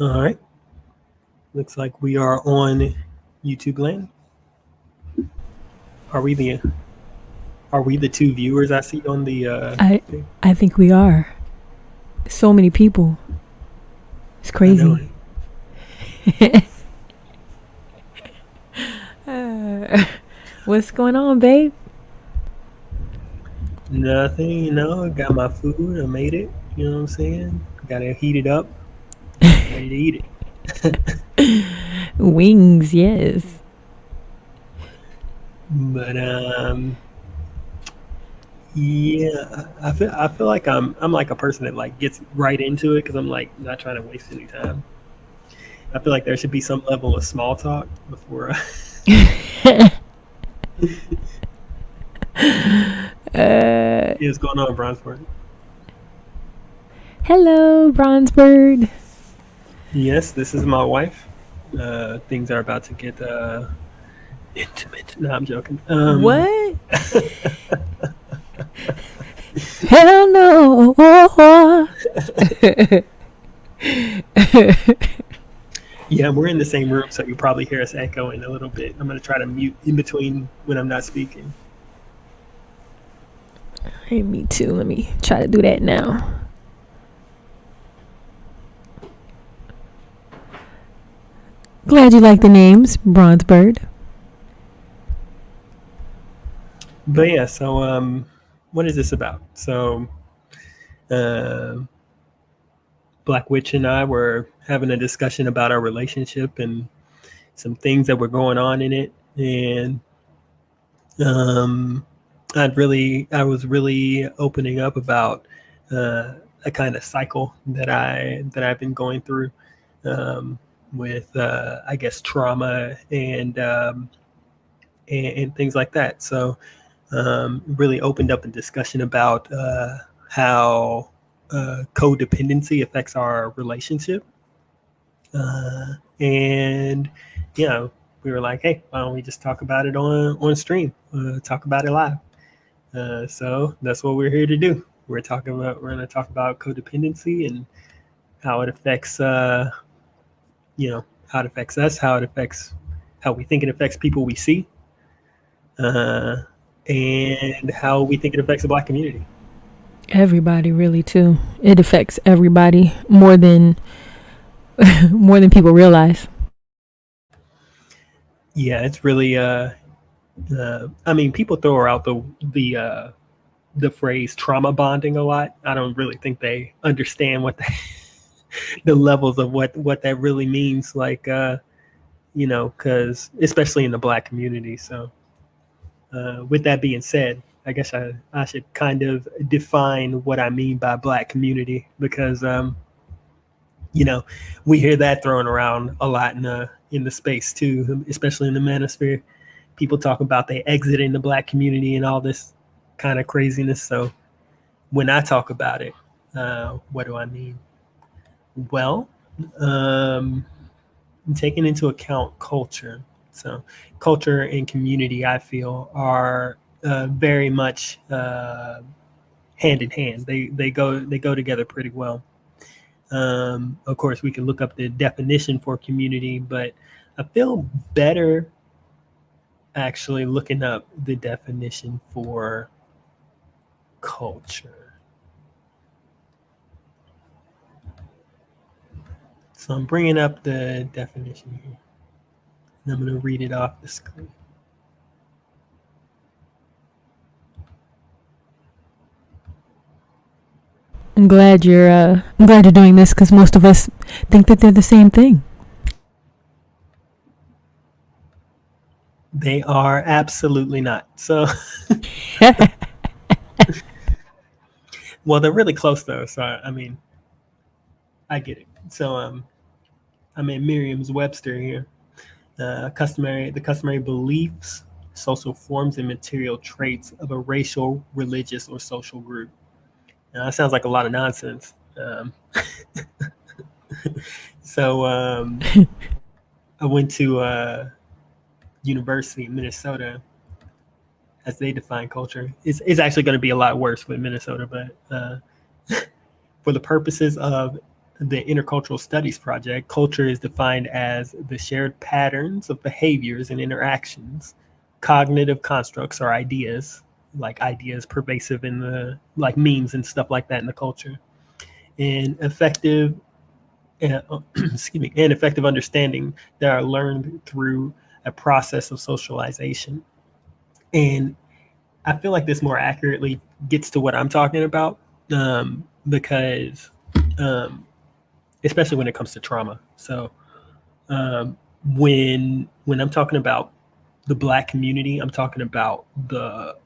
All right. Looks like we are on YouTube land. Are we the are we the two viewers I see on the I thing? I think we are. So many people. It's I know crazy. it. What's going on, babe? Nothing, got my food, I made it, you know what I'm saying? Gotta heat it up, ready to eat it. Wings, yes. But yeah, I feel like I'm like a person that like gets right into it because I'm like not trying to waste any time. I feel like there should be some level of small talk before what's going on, Bronzeport. Hello, Bronzebird. Yes, this is my wife. Things are about to get intimate. No, I'm joking. What? Hell no. Yeah, we're in the same room, so you probably hear us echoing a little bit. I'm gonna try to mute in between when I'm not speaking. Hey, me too. Let me try to do that now. Glad you like the names, Bronzebird. But yeah, so what is this about? So uh, Black Witch and I were having a discussion about our relationship and some things that were going on in it, and um, I was really opening up about a kind of cycle that I've been going through with I guess trauma and things like that. So really opened up a discussion about how codependency affects our relationship, and you know we were like, hey, why don't we just talk about it on stream, talk about it live. So that's what we're here to do. We're going to talk about codependency and how it affects how it affects us, how we think it affects people we see, uh, and how we think it affects the Black community. Everybody, really, too. It affects everybody more than more than people realize. Yeah, it's really. I mean, people throw out the phrase trauma bonding a lot. I don't really think they understand the levels of what that really means. Like, because especially in the Black community. So, with that being said, I guess I should kind of define what I mean by Black community because you know we hear that thrown around a lot in the space too, especially in the manosphere. People talk about they exiting the Black community and all this kind of craziness. So when I talk about it, what do I mean? Well, um, taking into account culture. So culture and community, I feel, are very much hand in hand. They go together pretty well. Of course, we can look up the definition for community, but I feel better actually looking up the definition for culture. So I'm bringing up the definition here, and I'm going to read it off the screen. I'm glad you're doing this because most of us think that they're the same thing. They are absolutely not. So, well, they're really close though. So, I mean, I get it. So, I'm in Merriam-Webster here. The customary beliefs, social forms, and material traits of a racial, religious, or social group. Now, that sounds like a lot of nonsense. So, I went to University of Minnesota as they define culture. It's actually going to be a lot worse with Minnesota, but for the purposes of the Intercultural Studies Project, culture is defined as the shared patterns of behaviors and interactions, cognitive constructs or ideas, like ideas pervasive in the like memes and stuff like that in the culture, and effective excuse me, and effective understanding that are learned through a process of socialization. And I feel like this more accurately gets to what I'm talking about, because um, especially when it comes to trauma. So um, when I'm talking about the Black community, I'm talking about the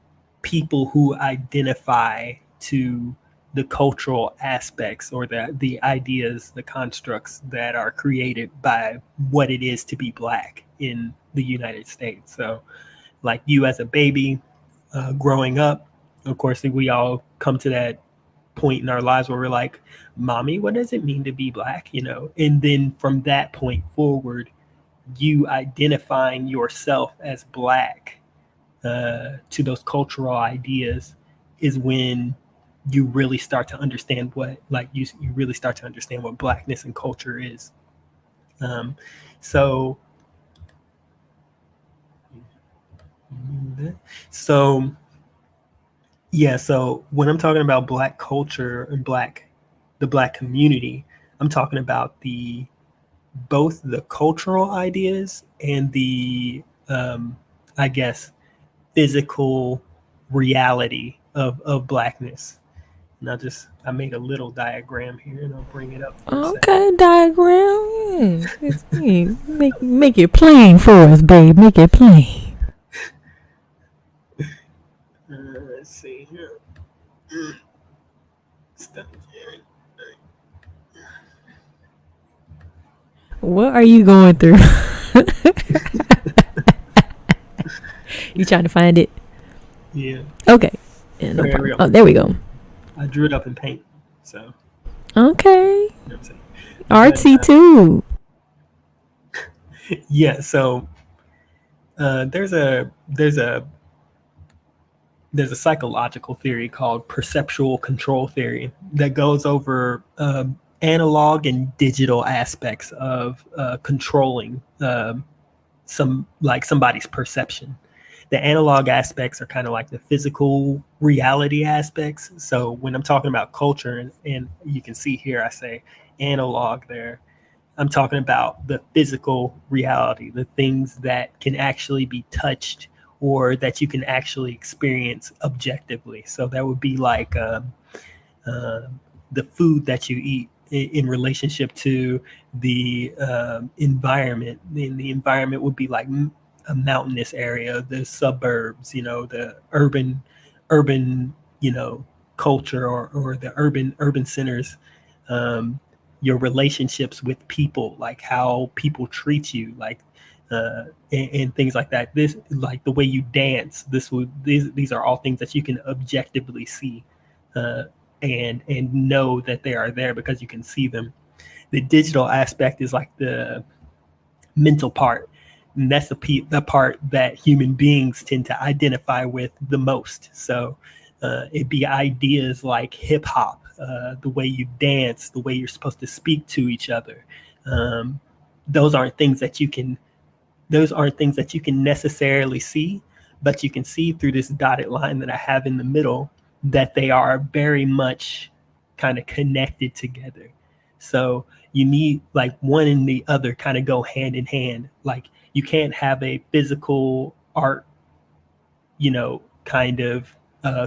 people who identify to the cultural aspects or the ideas, the constructs that are created by what it is to be Black in the United States. So, like you as a baby growing up, of course, we all come to that point in our lives where we're like, "Mommy, what does it mean to be Black?" You know, and then from that point forward, you identifying yourself as Black to those cultural ideas is when you really start to understand what like you really start to understand what Blackness and culture is. Um, so so yeah, so when I'm talking about Black culture and the Black community, I'm talking about the both the cultural ideas and the I guess physical reality of Blackness. And I made a little diagram here and I'll bring it up for a second. Okay, diagram. Yeah. Yeah. Make it plain for us, babe. Make it plain. Let's see here. Stuff here. What are you going through? You trying to find it? Yeah. Okay. Yeah, no Okay, here we problem. go. Oh, there we go. I drew it up in paint. So, Okay. you know what I'm saying? But Artsy too. yeah, so there's a psychological theory called perceptual control theory that goes over analog and digital aspects of controlling somebody's perception. The analog aspects are kind of like the physical reality aspects. So when I'm talking about culture, and you can see here, I say analog there. I'm talking about the physical reality, the things that can actually be touched or that you can actually experience objectively. So that would be like uh, the food that you eat in relationship to the environment. And the environment would be like a mountainous area, the suburbs, you know, the urban, you know, culture or the urban centers. Your relationships with people, like how people treat you, like and things like that. This, like the way you dance. These are all things that you can objectively see, uh, and know that they are there because you can see them. The digital aspect is like the mental part. And that's the part that human beings tend to identify with the most. So it'd be ideas like hip hop, the way you dance, the way you're supposed to speak to each other. Um, those aren't things that you can those aren't things that you can necessarily see, but you can see through this dotted line that I have in the middle that they are very much kind of connected together. So you need like one and the other kind of go hand in hand. Like you can't have a physical art, you know, kind of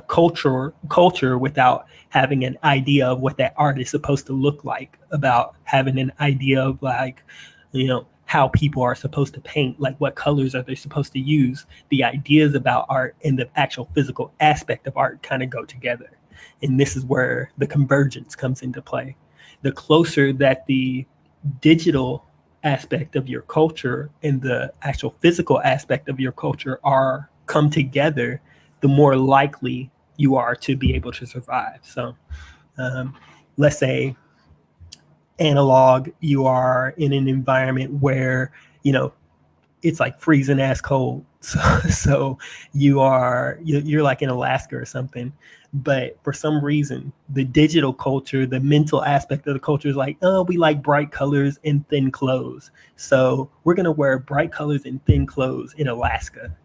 culture without having an idea of what that art is supposed to look like, about having an idea of like, you know, how people are supposed to paint, like what colors are they supposed to use. The ideas about art and the actual physical aspect of art kind of go together. And this is where the convergence comes into play. The closer that the digital aspect of your culture and the actual physical aspect of your culture are come together, the more likely you are to be able to survive. So um, let's say analog, you are in an environment where, you know, it's like freezing ass cold. So you're like in Alaska or something, but for some reason the digital culture, the mental aspect of the culture is like, oh, we like bright colors and thin clothes, so we're going to wear bright colors and thin clothes in Alaska.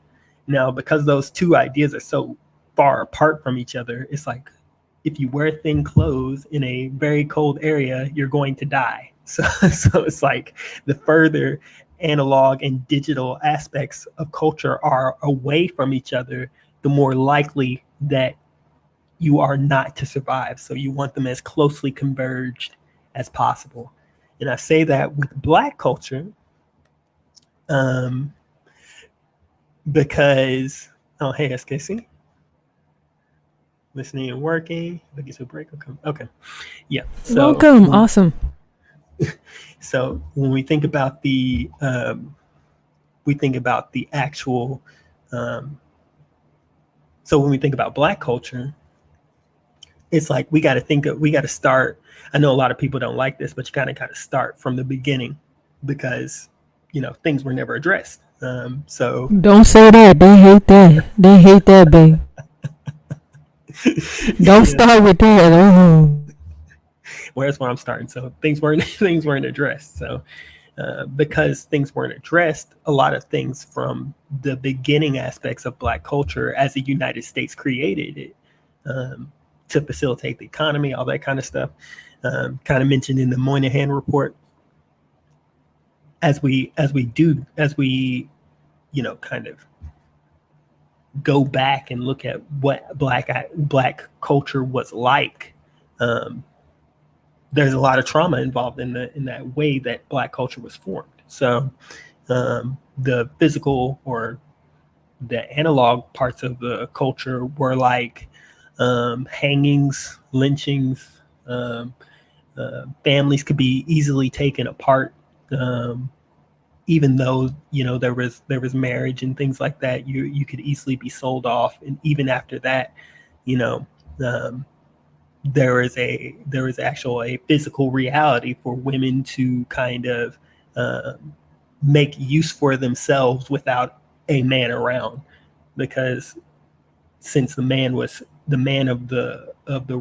Now, because those two ideas are so far apart from each other, it's like if you wear thin clothes in a very cold area, you're going to die. So it's like the further analog and digital aspects of culture are away from each other, the more likely that you are not to survive. So you want them as closely converged as possible. And I say that with Black culture, um, because, oh, hey, SKC, listening and working. Looking to break. Okay. Yeah. Welcome. Awesome. So when we think about the actual, um, so when we think about Black culture, it's like we got to start. I know a lot of people don't like this, but you kind of start from the beginning because things were never addressed. So Don't say that. They hate that. They hate that, babe. Don't yeah, start with that. Oh. where's where I'm starting. So things weren't things weren't addressed. So because things weren't addressed, a lot of things from the beginning aspects of Black culture as the United States created it, to facilitate the economy, all that kind of stuff, kind of mentioned in the Moynihan report. As we kind of go back and look at what black culture was like, um, there's a lot of trauma involved in that way that Black culture was formed. So the physical or the analog parts of the culture were like hangings, lynchings. Families could be easily taken apart, um, even though there was marriage and things like that. You could easily be sold off, and even after that, you know, um, there is actual a physical reality for women to kind of um, make use for themselves without a man around, because since the man of the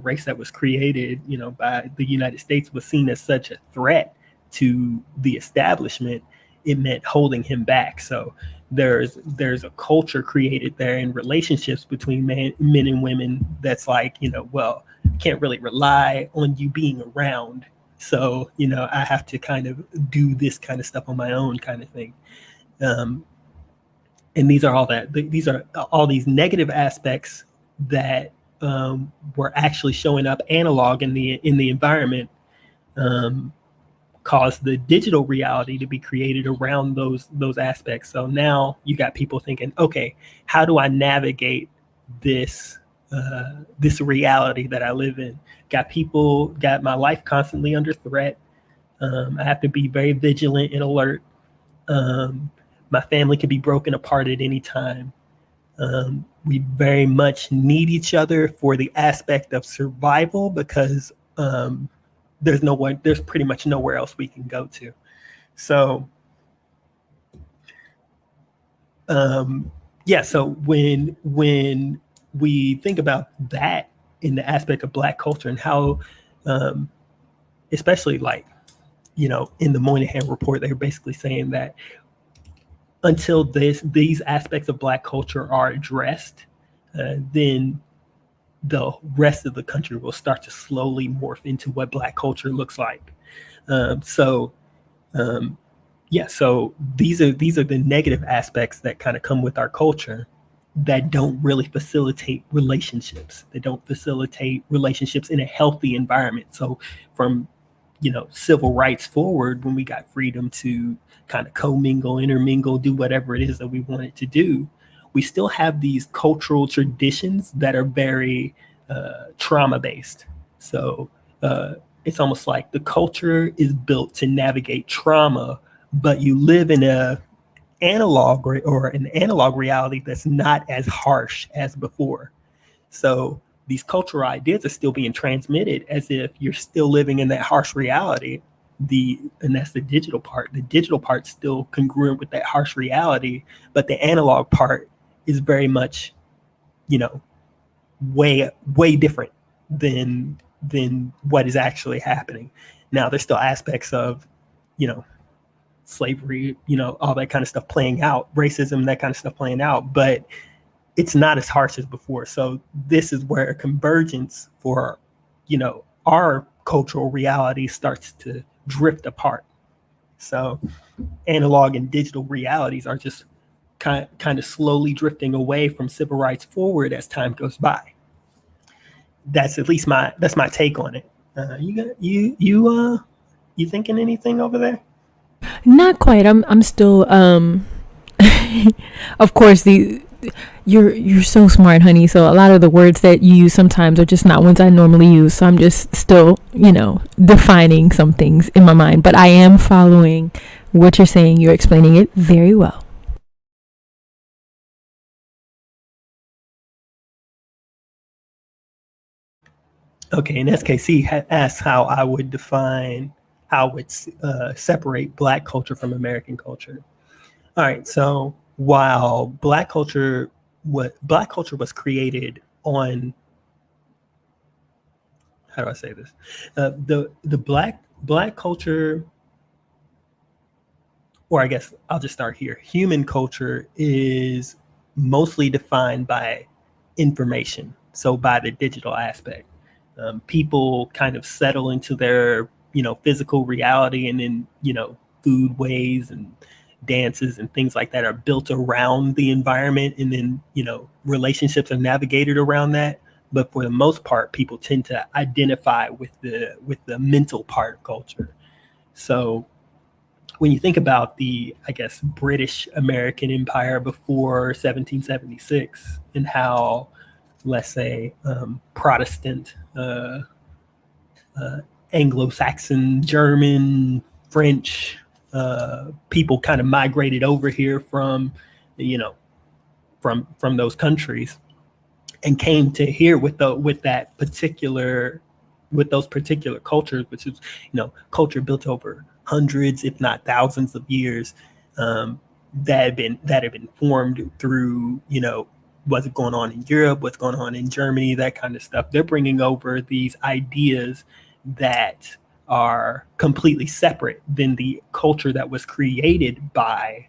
race that was created, by the United States, was seen as such a threat to the establishment, it meant holding him back. So there's a culture created there in relationships between men and women that's like, well, I can't really rely on you being around. So, I have to kind of do this kind of stuff on my own, kind of thing. Um, and these are all these negative aspects that were actually showing up analog in the environment, um, caused the digital reality to be created around those aspects. So now you got people thinking, okay, how do I navigate this this reality that I live in? Got my life constantly under threat. I have to be very vigilant and alert. Um, my family can be broken apart at any time. We very much need each other for the aspect of survival, because there's pretty much nowhere else we can go to. So yeah, so when we think about that in the aspect of Black culture and how, um, especially like, in the Moynihan report, they were basically saying that until these aspects of Black culture are addressed, then the rest of the country will start to slowly morph into what Black culture looks like. So yeah, so these are the negative aspects that kind of come with our culture that don't really facilitate relationships. They don't facilitate relationships in a healthy environment. So from civil rights forward, when we got freedom to kind of commingle, intermingle, do whatever it is that we wanted to do, we still have these cultural traditions that are very trauma based. So it's almost like the culture is built to navigate trauma, but you live in or an analog reality that's not as harsh as before. So these cultural ideas are still being transmitted as if you're still living in that harsh reality, and that's the digital part. The digital part's still congruent with that harsh reality, but the analog part is very much, you know, way different than what is actually happening. Now there's still aspects of, you know, slavery, you know, all that kind of stuff playing out, racism, that kind of stuff playing out, but it's not as harsh as before. So this is where convergence for, you know, our cultural reality starts to drift apart. So analog and digital realities are just kind of slowly drifting away from civil rights forward as time goes by. That's at least my take on it. You thinking anything over there? Not quite. I'm still of course the you're so smart, honey. So a lot of the words that you use sometimes are just not ones I normally use. So I'm just still, defining some things in my mind. But I am following what you're saying. You're explaining it very well. Okay, and SKC asked how I would separate Black culture from American culture. All right, so while Black culture was created on, how do I say this? The Black culture, or I guess I'll just start here. Human culture is mostly defined by information, so by the digital aspect. People kind of settle into their, physical reality, and then, food ways and dances and things like that are built around the environment, and then, relationships are navigated around that. But for the most part, people tend to identify with the mental part of culture. So when you think about the, I guess, British American Empire before 1776, and how, let's say, Protestant, Anglo-Saxon, German, French people kind of migrated over here from, you know, from those countries, and came to here with those particular cultures, which is, culture built over hundreds, if not thousands of years, that have been formed through, what's going on in Europe, what's going on in Germany, that kind of stuff. They're bringing over these ideas that are completely separate than the culture that was created by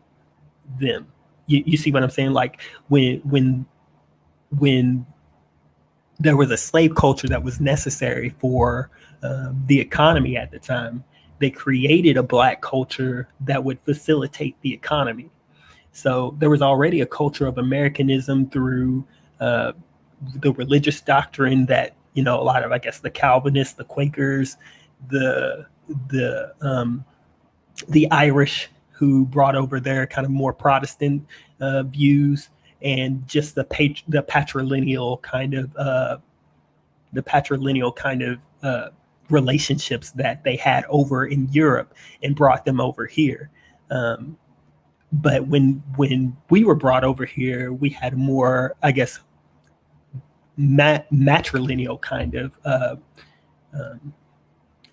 them. You see what I'm saying? Like when there was a slave culture that was necessary for the economy at the time, they created a Black culture that would facilitate the economy. So there was already a culture of Americanism through the religious doctrine that, a lot of, I guess, the Calvinists, the Quakers, the the Irish, who brought over their kind of more Protestant views, and just the patrilineal kind of relationships that they had over in Europe, and brought them over here. But when we were brought over here, we had more, I guess, matrilineal kind of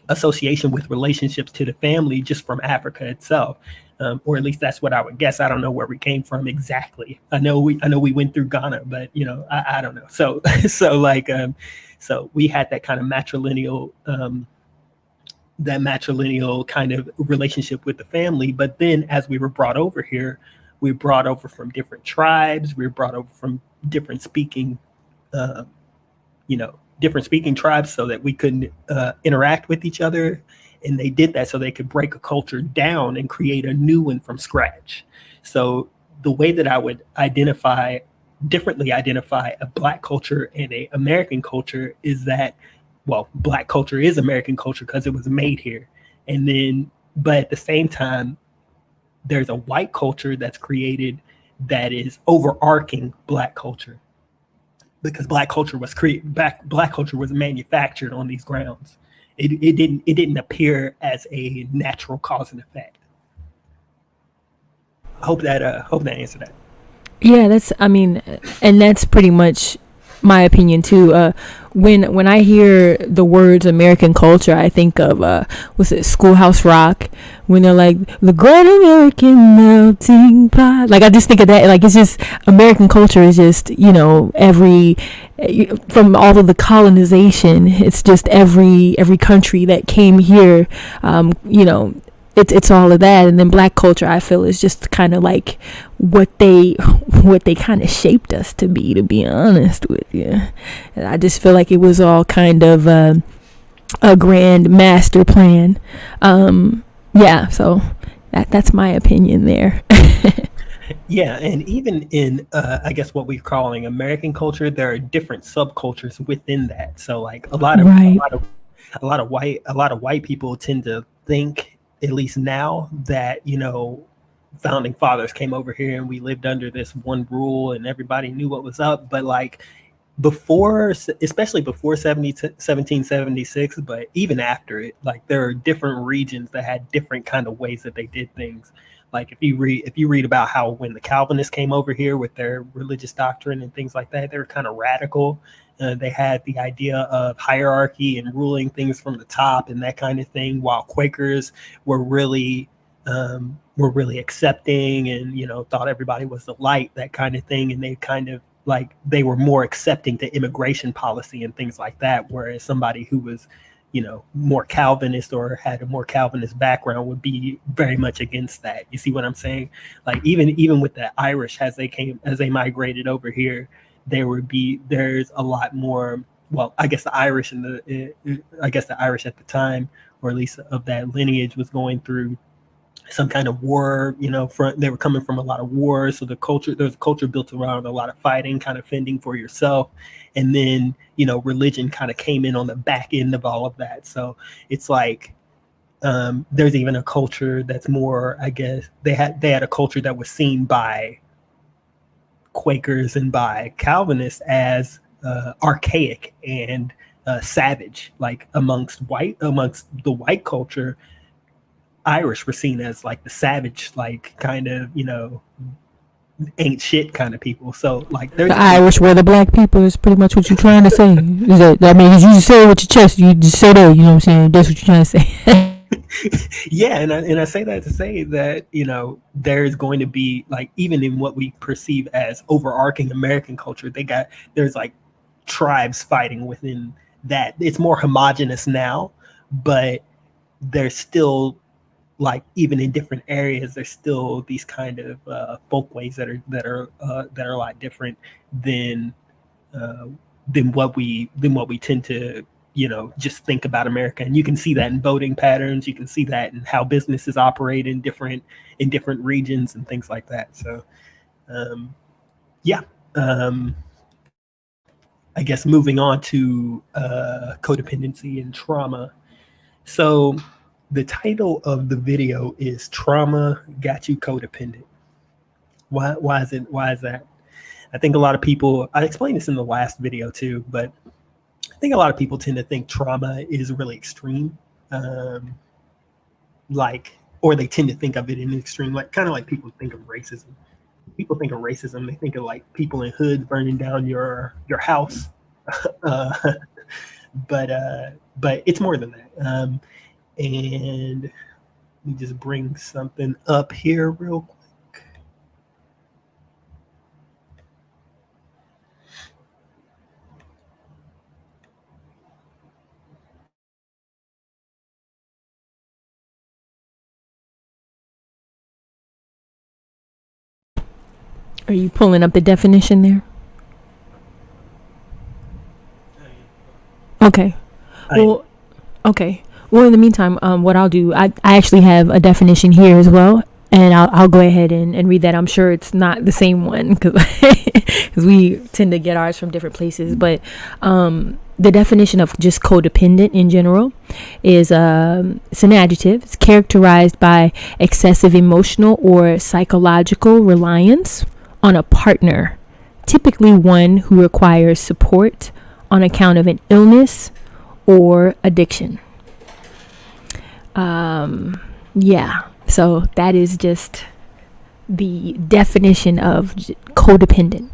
association with relationships to the family, just from Africa itself, or at least that's what I would guess. I don't know where we came from exactly. I know we went through Ghana, but I don't know. So so we had that kind of matrilineal kind of relationship with the family. But then, as we were brought over here, we were brought over from different tribes. We were brought over from different speaking uh, different speaking tribes, so that we couldn't interact with each other. And they did that so they could break a culture down and create a new one from scratch. So the way that I would differently identify a Black culture and a American culture is that, well, Black culture is American culture because it was made here. And then, but at the same time, there's a white culture that's created that is overarching Black culture, because Black culture was manufactured on these grounds. It didn't appear as a natural cause and effect. Hope that answered that. Yeah, and that's pretty much my opinion too. when I hear the words American culture, I think of what's it, Schoolhouse Rock, when they're like the Great American Melting Pot. Like I just think of that. Like it's just American culture is just every from all of the colonization. It's just every country that came here. It's all of that, and then black culture I feel is just kind of like what they kind of shaped us to be honest with you. And I just feel like it was all kind of a grand master plan. So that's my opinion there. Yeah, and even in I guess what we're calling American culture, there are different subcultures within that. So like Right. a lot of white people tend to think, at least now, that founding fathers came over here and we lived under this one rule and everybody knew what was up. But like before, especially before 1776, but even after it, like there are different regions that had different kind of ways that they did things. Like if you read about how when the Calvinists came over here with their religious doctrine and things like that, they were kind of radical. They had the idea of hierarchy and ruling things from the top and that kind of thing, while Quakers were really accepting and thought everybody was the light, that kind of thing. And they kind of like they were more accepting to immigration policy and things like that, whereas somebody who was more Calvinist or had a more Calvinist background would be very much against that. You see what I'm saying? Like even with the Irish, as they migrated over here, there's a lot more. Well, I guess the Irish at the time, or at least of that lineage, was going through some kind of war. They were coming from a lot of wars, so there's a culture built around a lot of fighting, kind of fending for yourself. And then religion kind of came in on the back end of all of that. So it's like there's even a culture that's more, I guess they had a culture that was seen by Quakers and by Calvinists as archaic and savage. Like amongst the white culture, Irish were seen as like the savage, like kind of ain't shit kind of people. So like there's The Irish were the black people is pretty much what you're trying to say. Is that, I mean, you just say it with your chest. You just say that. You know what I'm saying? That's what you're trying to say. Yeah, and I say that to say that there's going to be, like, even in what we perceive as overarching American culture, there's like tribes fighting within that. It's more homogenous now, but there's still, like, even in different areas, there's still these kind of folkways that are a lot different than uh, what we tend to just think about America. And you can see that in voting patterns. You can see that in how businesses operate in different regions and things like that. So yeah, um, I guess moving on to codependency and trauma. So the title of the video is "Trauma Got You Codependent." Why is that? I think a lot of people, I explained this in the last video too, but I think a lot of people tend to think trauma is really extreme. Um, or they tend to think of it in an extreme, like kind of like people think of racism. People think of racism, they think of like people in hoods burning down your house. uh, but it's more than that. And let me just bring something up here real quick. Are you pulling up the definition there? Okay. Well, okay. Well, in the meantime, what I'll do, I actually have a definition here as well, and I'll go ahead and read that. I'm sure it's not the same one because we tend to get ours from different places. But the definition of just codependent in general is it's an adjective. It's characterized by excessive emotional or psychological reliance on a partner, typically one who requires support on account of an illness or addiction. Yeah, so that is just the definition of codependent.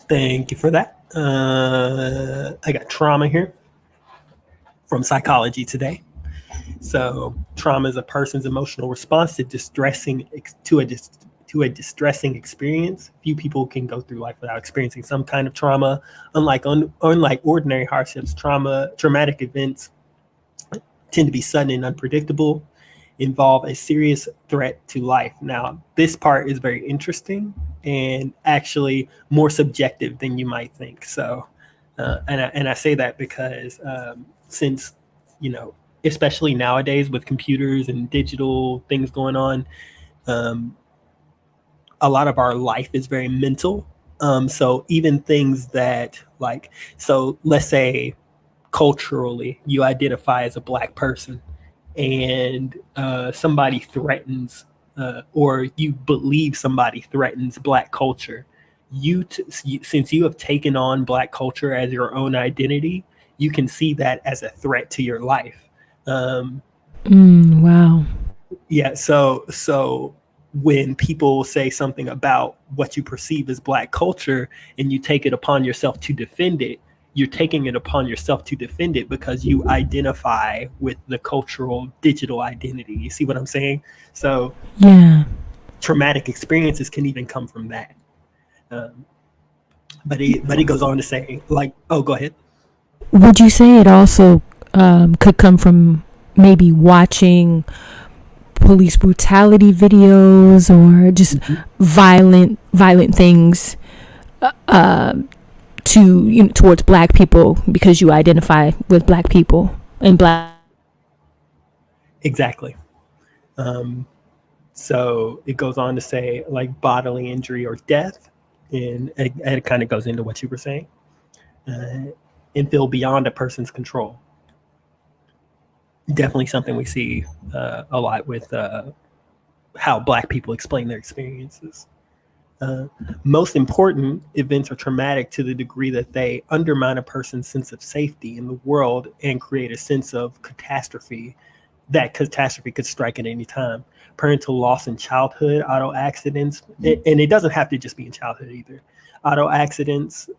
Thank you for that. I got trauma here from psychology today. So trauma is a person's emotional response to distressing to a distressing experience. Few people can go through life without experiencing some kind of trauma. Unlike ordinary hardships, traumatic events tend to be sudden and unpredictable, involve a serious threat to life. Now, this part is very interesting and actually more subjective than you might think. So, and I say that because since, you know, especially nowadays with computers and digital things going on, um, a lot of our life is very mental. So even things that like, so let's say culturally you identify as a black person and somebody threatens or you believe somebody threatens black culture, since you have taken on black culture as your own identity, you can see that as a threat to your life. um, Wow. yeah, so when people say something about what you perceive as black culture and you take it upon yourself to defend it, you're taking it upon yourself to defend it because you identify with the cultural digital identity. You see what I'm saying? So Yeah. traumatic experiences can even come from that. Um, but he goes on to say, like, oh, go ahead. Would you say it also could come from maybe watching police brutality videos or just Mhm. violent things uh, to towards black people because you identify with black people and black. Exactly. Um, So it goes on to say like bodily injury or death, and it kind of goes into what you were saying, uh, and feel beyond a person's control. Definitely something we see a lot with how Black people explain their experiences. Uh, Most important events are traumatic to the degree that they undermine a person's sense of safety in the world and create a sense of catastrophe. That catastrophe could strike at any time. Parental loss in childhood, auto accidents, and it doesn't have to just be in childhood either. Auto accidents,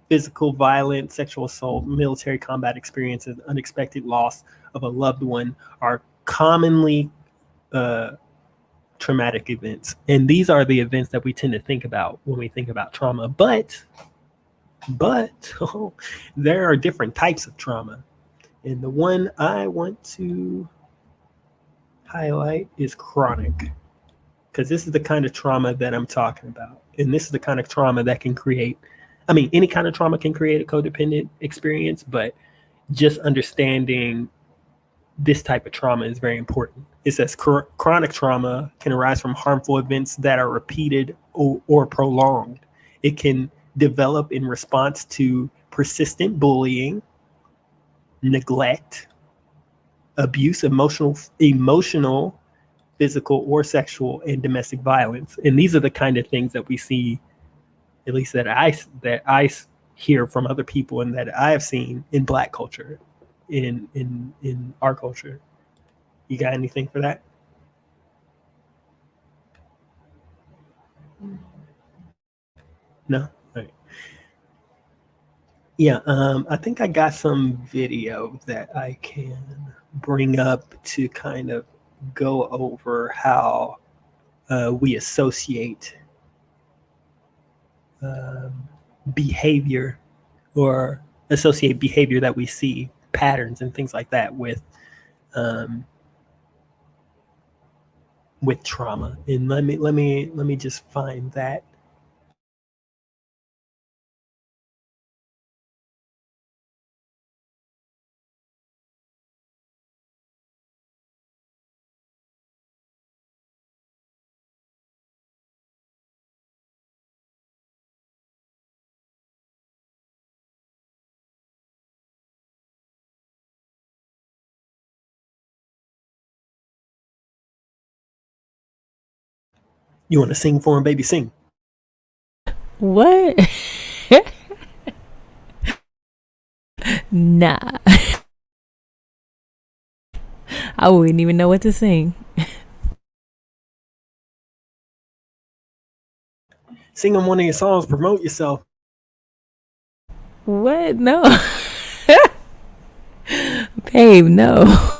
physical violence, sexual assault, military combat experiences, unexpected loss of a loved one are commonly uh, traumatic events. And these are the events that we tend to think about when we think about trauma. But there are different types of trauma. And the one I want to highlight is chronic, because this is the kind of trauma that I'm talking about. And this is the kind of trauma that can create, I mean, any kind of trauma can create a codependent experience, but just understanding this type of trauma is very important. It says chronic trauma can arise from harmful events that are repeated or prolonged. It can develop in response to persistent bullying, neglect, abuse, emotional, physical or sexual, and domestic violence. And these are the kind of things that we see, at least that I hear from other people and that I have seen in Black culture, in our culture. You got anything for that? No. All right. Yeah. I think I got some video that I can bring up to kind of go over how we associate um, behavior or associate behavior that we see patterns and things like that um, with trauma. And let me just find that. You want to sing for him, baby? Sing. What? Nah, I wouldn't even know what to sing. Sing on one of your songs. Promote yourself. What? No. Babe, no.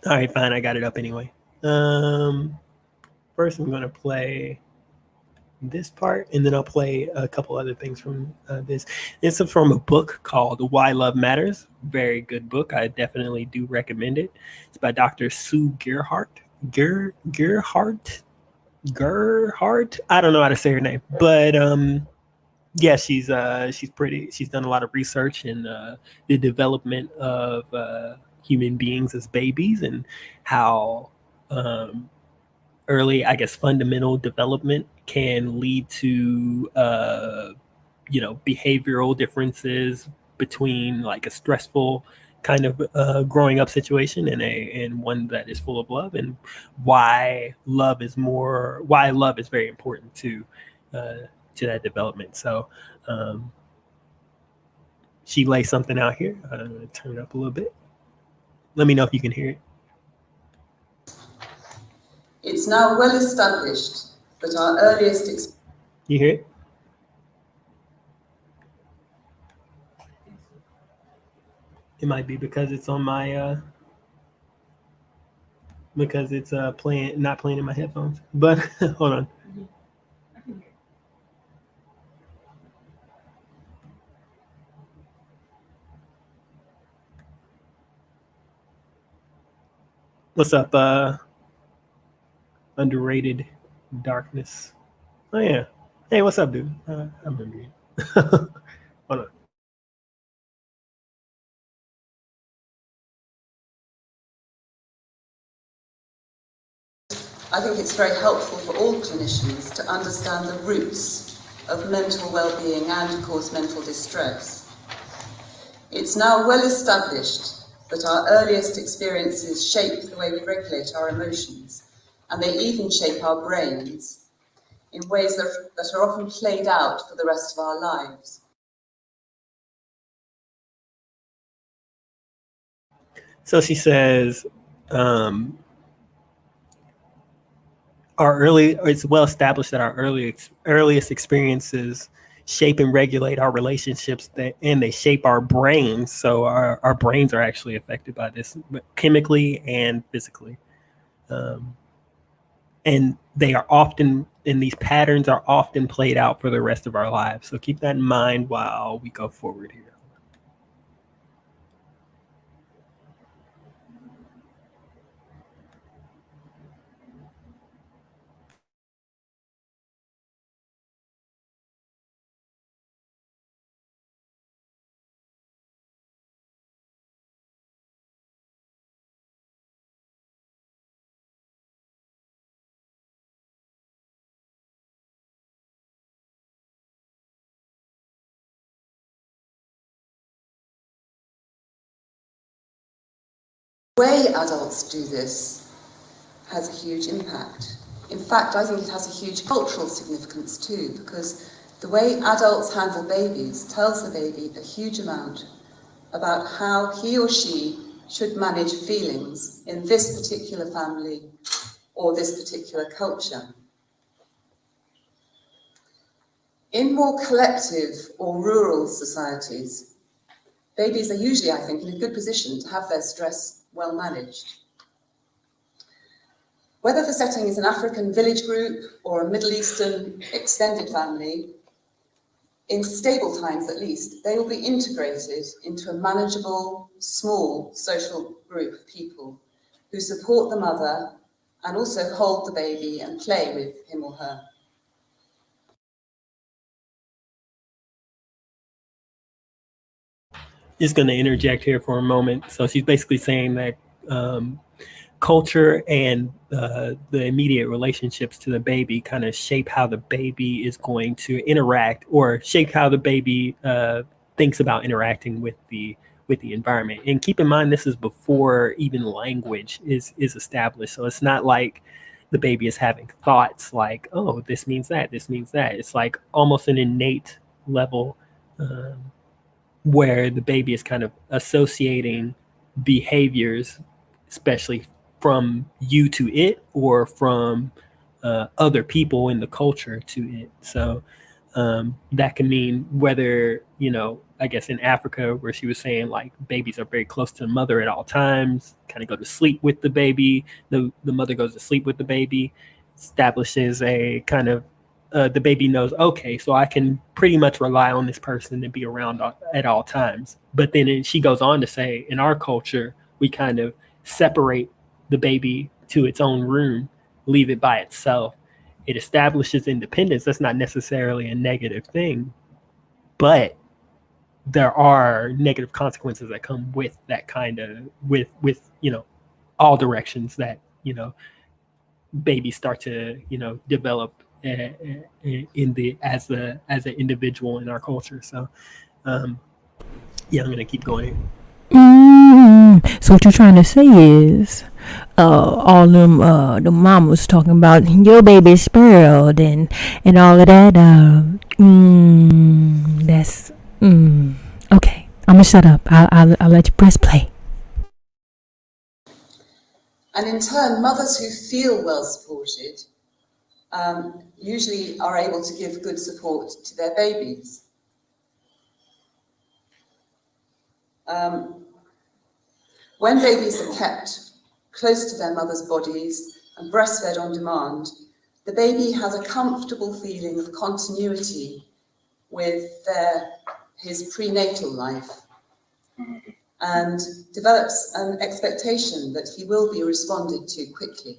All right, fine. I got it up anyway. First, I'm gonna play this part, and then I'll play a couple other things from this. It's from a book called "Why Love Matters." Very good book. I definitely do recommend it. It's by Dr. Sue Gerhardt. Gerhardt. Gerhardt. I don't know how to say her name, but yeah, she's pretty. She's done a lot of research in the development of human beings as babies and how um, early, I guess, fundamental development can lead to behavioral differences between like a stressful kind of growing up situation and one that is full of love, and why love is very important uh, to that development. So um, she lays something out here. I'm going to turn it up a little bit. Let me know if you can hear it. It's now well established that our earliest You hear it? It might be because it's on my because it's playing not playing in my headphones. But hold on. What's up, underrated darkness? Oh yeah. Hey, what's up, dude? I remember you. Hold on. I think it's very helpful for all clinicians to understand the roots of mental well-being and, of course, mental distress. It's now well established that our earliest experiences shape the way we regulate our emotions, and they even shape our brains in ways that are often played out for the rest of our lives. So she says, um, it's well established that our earliest experiences shape and regulate our relationships and they shape our brains. So our brains are actually affected by this chemically and physically. Um, and they are often, and these patterns are often played out for the rest of our lives. So keep that in mind while we go forward here. The way adults do this has a huge impact. In fact, I think it has a huge cultural significance too, because the way adults handle babies tells the baby a huge amount about how he or she should manage feelings in this particular family or this particular culture. In more collective or rural societies, babies are usually, I think, in a good position to have their stress well managed. Whether the setting is an African village group or a Middle Eastern extended family, in stable times at least, they will be integrated into a manageable, small social group of people who support the mother and also hold the baby and play with him or her. Just going to interject here for a moment. So she's basically saying that um, culture and the immediate relationships to the baby kind of shape how the baby is going to interact or shape how the baby thinks about interacting with the environment. And keep in mind, this is before even language is established. So it's not like the baby is having thoughts like, oh, this means that, this means that. It's like almost an innate level where the baby is kind of associating behaviors, especially from you to it or from other people in the culture to it. So that can mean whether, I guess in Africa, where she was saying like babies are very close to the mother at all times, kind of go to sleep with the baby. The mother goes to sleep with the baby, establishes a kind of the baby knows, okay, so I can pretty much rely on this person to be around at all times. But then she goes on to say, in our culture, we kind of separate the baby to its own room, leave it by itself. It establishes independence. That's not necessarily a negative thing, but there are negative consequences that come with that kind of with all directions that babies start to develop in the as an individual in our culture. So yeah, I'm gonna keep going. So what you're trying to say is, all them the mamas talking about your baby's spoiled and all of that. That's okay. I'm gonna shut up. I'll let you press play. And in turn, mothers who feel well supported usually are able to give good support to their babies. When babies are kept close to their mother's bodies and breastfed on demand, the baby has a comfortable feeling of continuity with his prenatal life and develops an expectation that he will be responded to quickly.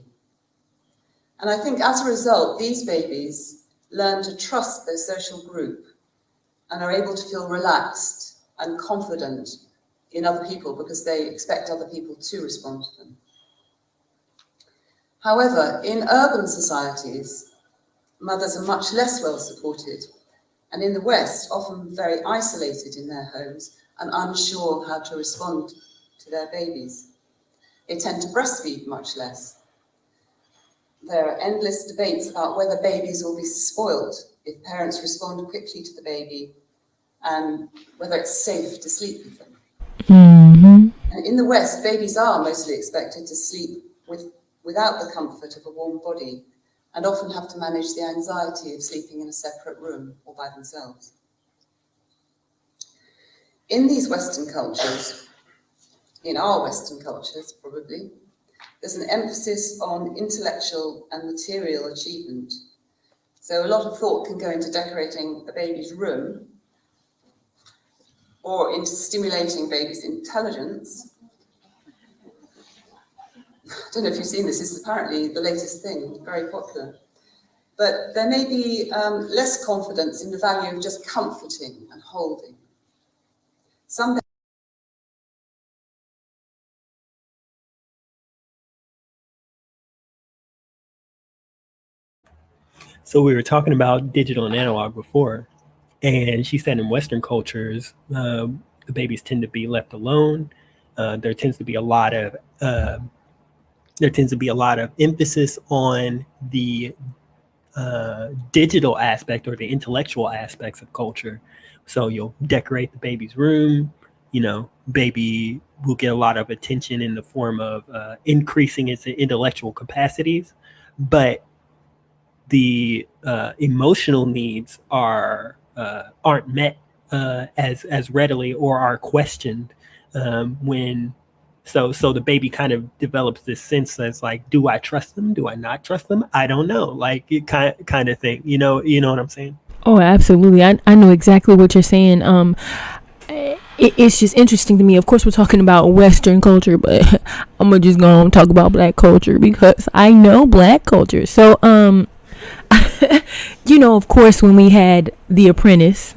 And I think as a result, these babies learn to trust their social group and are able to feel relaxed and confident in other people because they expect other people to respond to them. However, in urban societies, mothers are much less well supported, and in the West, often very isolated in their homes and unsure how to respond to their babies. They tend to breastfeed much less. There are endless debates about whether babies will be spoiled if parents respond quickly to the baby and whether it's safe to sleep with them. And in the West, babies are mostly expected to sleep without the comfort of a warm body and often have to manage the anxiety of sleeping in a separate room or by themselves. In these Western cultures, in our Western cultures probably, there's an emphasis on intellectual and material achievement. So a lot of thought can go into decorating a baby's room or into stimulating baby's intelligence. I don't know if you've seen this, this is apparently the latest thing, very popular. But there may be less confidence in the value of just comforting and holding. So we were talking about digital and analog before, and she said in Western cultures, the babies tend to be left alone. There tends to be a lot of emphasis on the digital aspect or the intellectual aspects of culture. So you'll decorate the baby's room. Baby will get a lot of attention in the form of increasing its intellectual capacities, but the emotional needs aren't met as readily or are questioned when. So the baby kind of develops this sense that's like, do I trust them? Do I not trust them? I don't know. Like it kind of thing. You know what I'm saying? Oh, absolutely. I know exactly what you're saying. It's just interesting to me. Of course, we're talking about Western culture, but I'm gonna just go and talk about Black culture because I know Black culture. So, of course, when we had The Apprentice,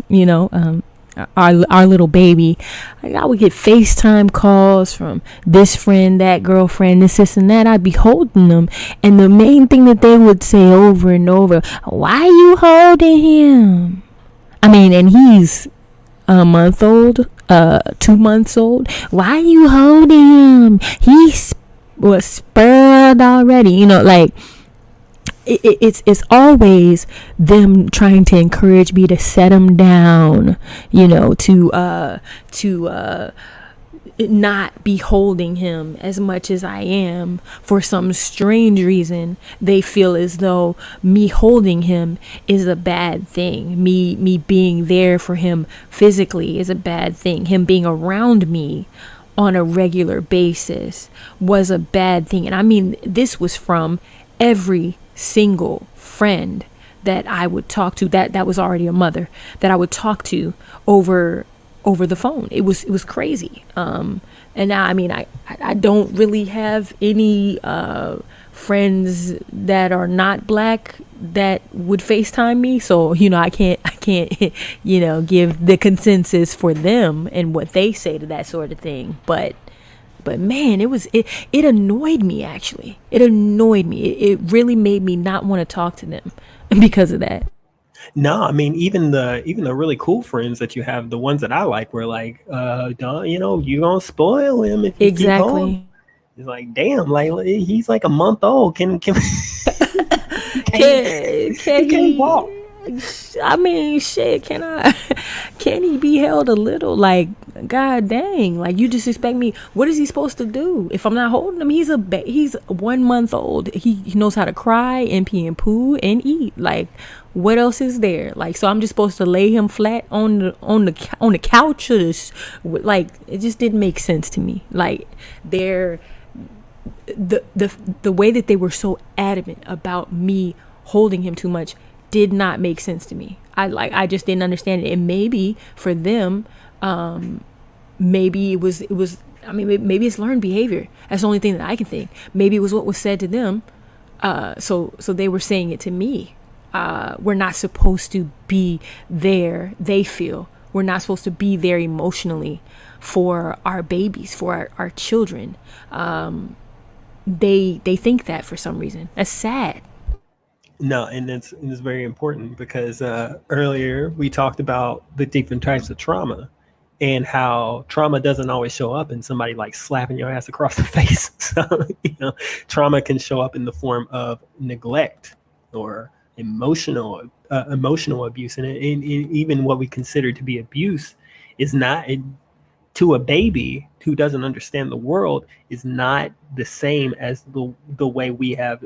our little baby, I would get FaceTime calls from this friend, that girlfriend, this and that. I'd be holding them, and the main thing that they would say over and over, why are you holding him? I mean, and he's a month old, 2 months old. Why are you holding him? He was spoiled already. It's always them trying to encourage me to set them down, to not be holding him as much as I am. For some strange reason, they feel as though me holding him is a bad thing. Me being there for him physically is a bad thing. Him being around me on a regular basis was a bad thing. And I mean, this was from every single friend that I would talk to, that was already a mother, that I would talk to over the phone. It was crazy. And now, I mean, I don't really have any friends that are not black that would FaceTime me. So, I can't, give the consensus for them and what they say to that sort of thing. But man, it annoyed me, actually. It annoyed me. It really made me not want to talk to them because of that. No, I mean even the really cool friends that you have, the ones that I like, were like, don't, you gonna spoil him if you keep holding. Exactly. It's like, damn, like he's like a month old. Can Can he can't he? walk? I mean, shit. Can I? Can he be held a little? Like, god dang! Like, you just expect me? What is he supposed to do if I'm not holding him? He's 1 month old. He knows how to cry and pee and poo and eat. Like, what else is there? Like, so I'm just supposed to lay him flat on the couch, or this? Like, it just didn't make sense to me. Like, they're the way that they were so adamant about me holding him too much did not make sense to me. I just didn't understand it. And maybe for them, maybe it was I mean, maybe it's learned behavior. That's the only thing that I can think. Maybe it was what was said to them. So they were saying it to me. We're not supposed to be there. They feel we're not supposed to be there emotionally for our babies, for our children. They think that for some reason. That's sad. No, and it's very important because earlier we talked about the different types of trauma and how trauma doesn't always show up in somebody like slapping your ass across the face. So, trauma can show up in the form of neglect or emotional abuse, and even what we consider to be abuse is not to a baby who doesn't understand the world is not the same as the way we have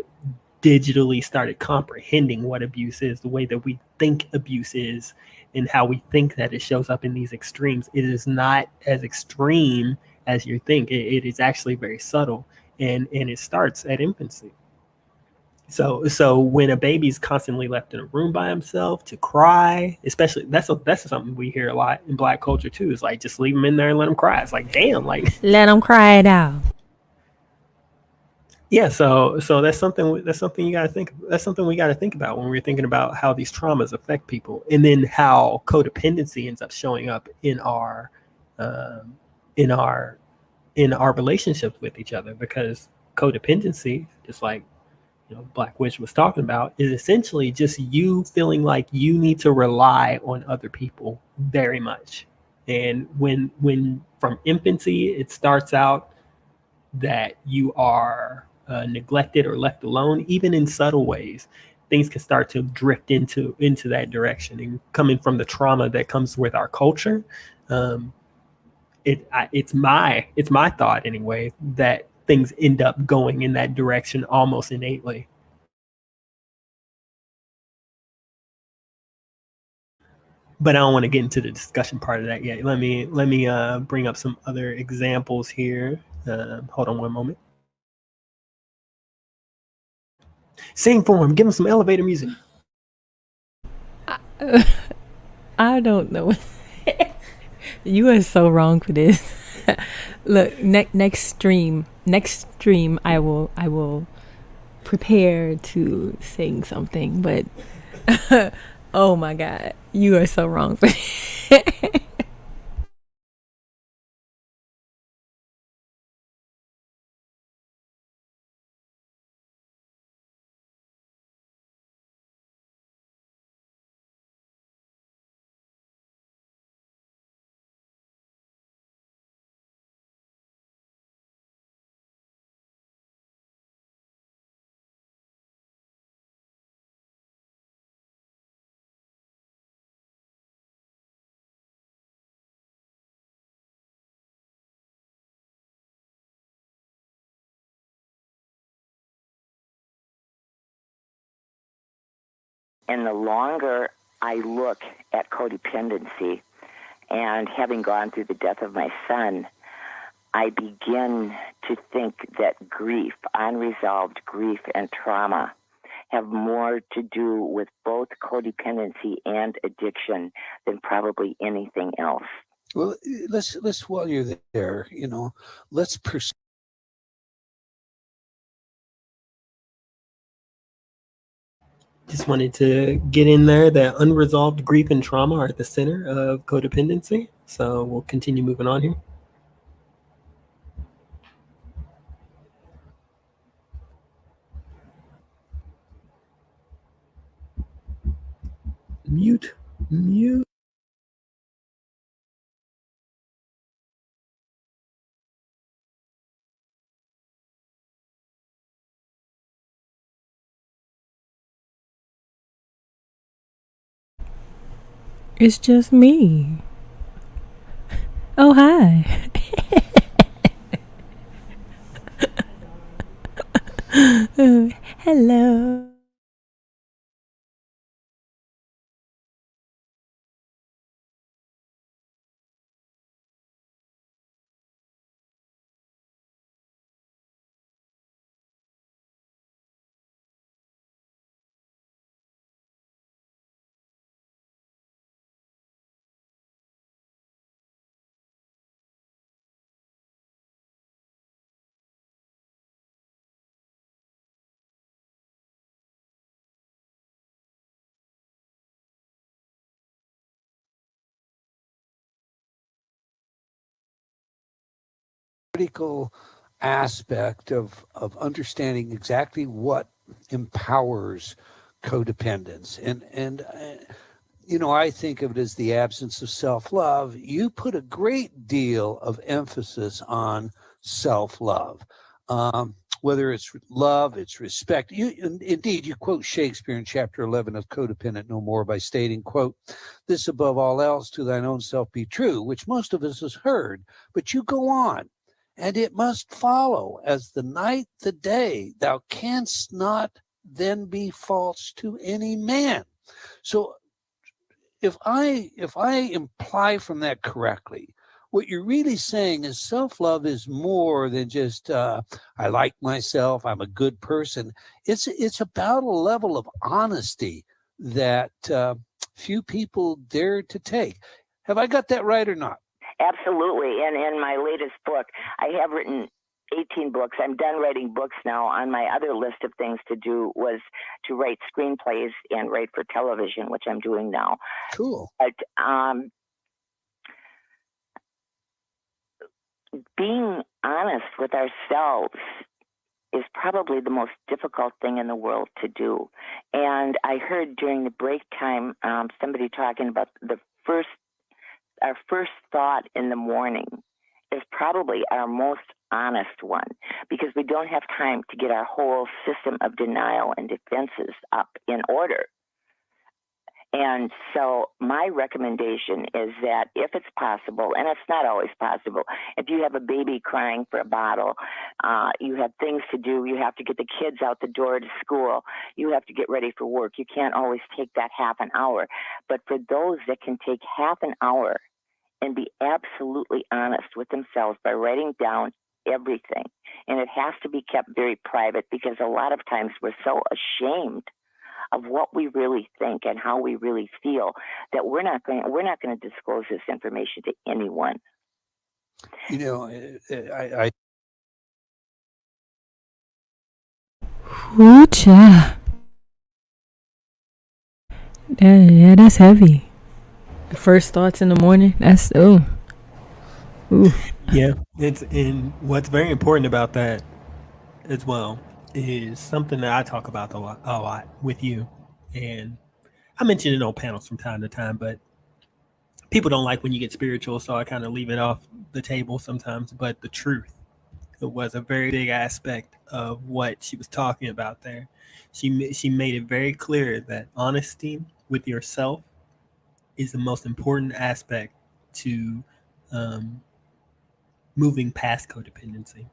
digitally started comprehending what abuse is, the way that we think abuse is, and how we think that it shows up in these extremes. It is not as extreme as you think. It is actually very subtle, and it starts at infancy. So when a baby's constantly left in a room by himself to cry, especially that's something we hear a lot in Black culture too. Is like, just leave him in there and let him cry. It's like, damn, like Let them cry it out. yeah. So that's something you got to think. That's something we got to think about when we're thinking about how these traumas affect people, and then how codependency ends up showing up um, in our in our relationships with each other. Because codependency, just like Black Witch was talking about, is essentially just you feeling like you need to rely on other people very much. And when from infancy it starts out that you are neglected or left alone, even in subtle ways, things can start to drift into that direction. And coming from the trauma that comes with our culture, um, it's my thought anyway that things end up going in that direction almost innately. But I don't want to get into the discussion part of that yet. Let me bring up some other examples here. Hold on one moment. Sing for him. Give him some elevator music. I don't know. You are so wrong for this. Look, next stream, I will prepare to sing something. But oh my God, you are so wrong for this. And the longer I look at codependency, and having gone through the death of my son, I begin to think that grief, unresolved grief and trauma, have more to do with both codependency and addiction than probably anything else. Well, let's while you're there, let's pursue. Just wanted to get in there that unresolved grief and trauma are at the center of codependency. So we'll continue moving on here. Mute, mute. It's just me. Oh, hi. Hello. Critical aspect of understanding exactly what empowers codependence. And I think of it as the absence of self-love. You put a great deal of emphasis on self-love. Whether it's love, it's respect. Indeed, you quote Shakespeare in chapter 11 of Codependent No More by stating, quote, "This above all else to thine own self be true," which most of us has heard, but you go on. "And it must follow as the night the day, thou canst not then be false to any man." So if I imply from that correctly, what you're really saying is self-love is more than just I like myself, I'm a good person. It's about a level of honesty that few people dare to take. Have I got that right or not? Absolutely. And in my latest book, I have written 18 books. I'm done writing books now. On my other list of things to do was to write screenplays and write for television, which I'm doing now. Cool. But being honest with ourselves is probably the most difficult thing in the world to do. And I heard during the break time somebody talking about our first thought in the morning is probably our most honest one, because we don't have time to get our whole system of denial and defenses up in order. And so my recommendation is that if it's possible, and it's not always possible, if you have a baby crying for a bottle, you have things to do, you have to get the kids out the door to school, you have to get ready for work, you can't always take that half an hour. But for those that can take half an hour and be absolutely honest with themselves by writing down everything, and it has to be kept very private, because a lot of times we're so ashamed of what we really think and how we really feel that we're not going to disclose this information to anyone. I Hoocha. Yeah, that's heavy. The first thoughts in the morning. That's ooh. Yeah, it's and what's very important about that as well is something that I talk about a lot with you, and I mention it on panels from time to time, but people don't like when you get spiritual, so I kind of leave it off the table sometimes. But the truth, it was a very big aspect of what she was talking about there. She made it very clear that honesty with yourself is the most important aspect to um, moving past codependency,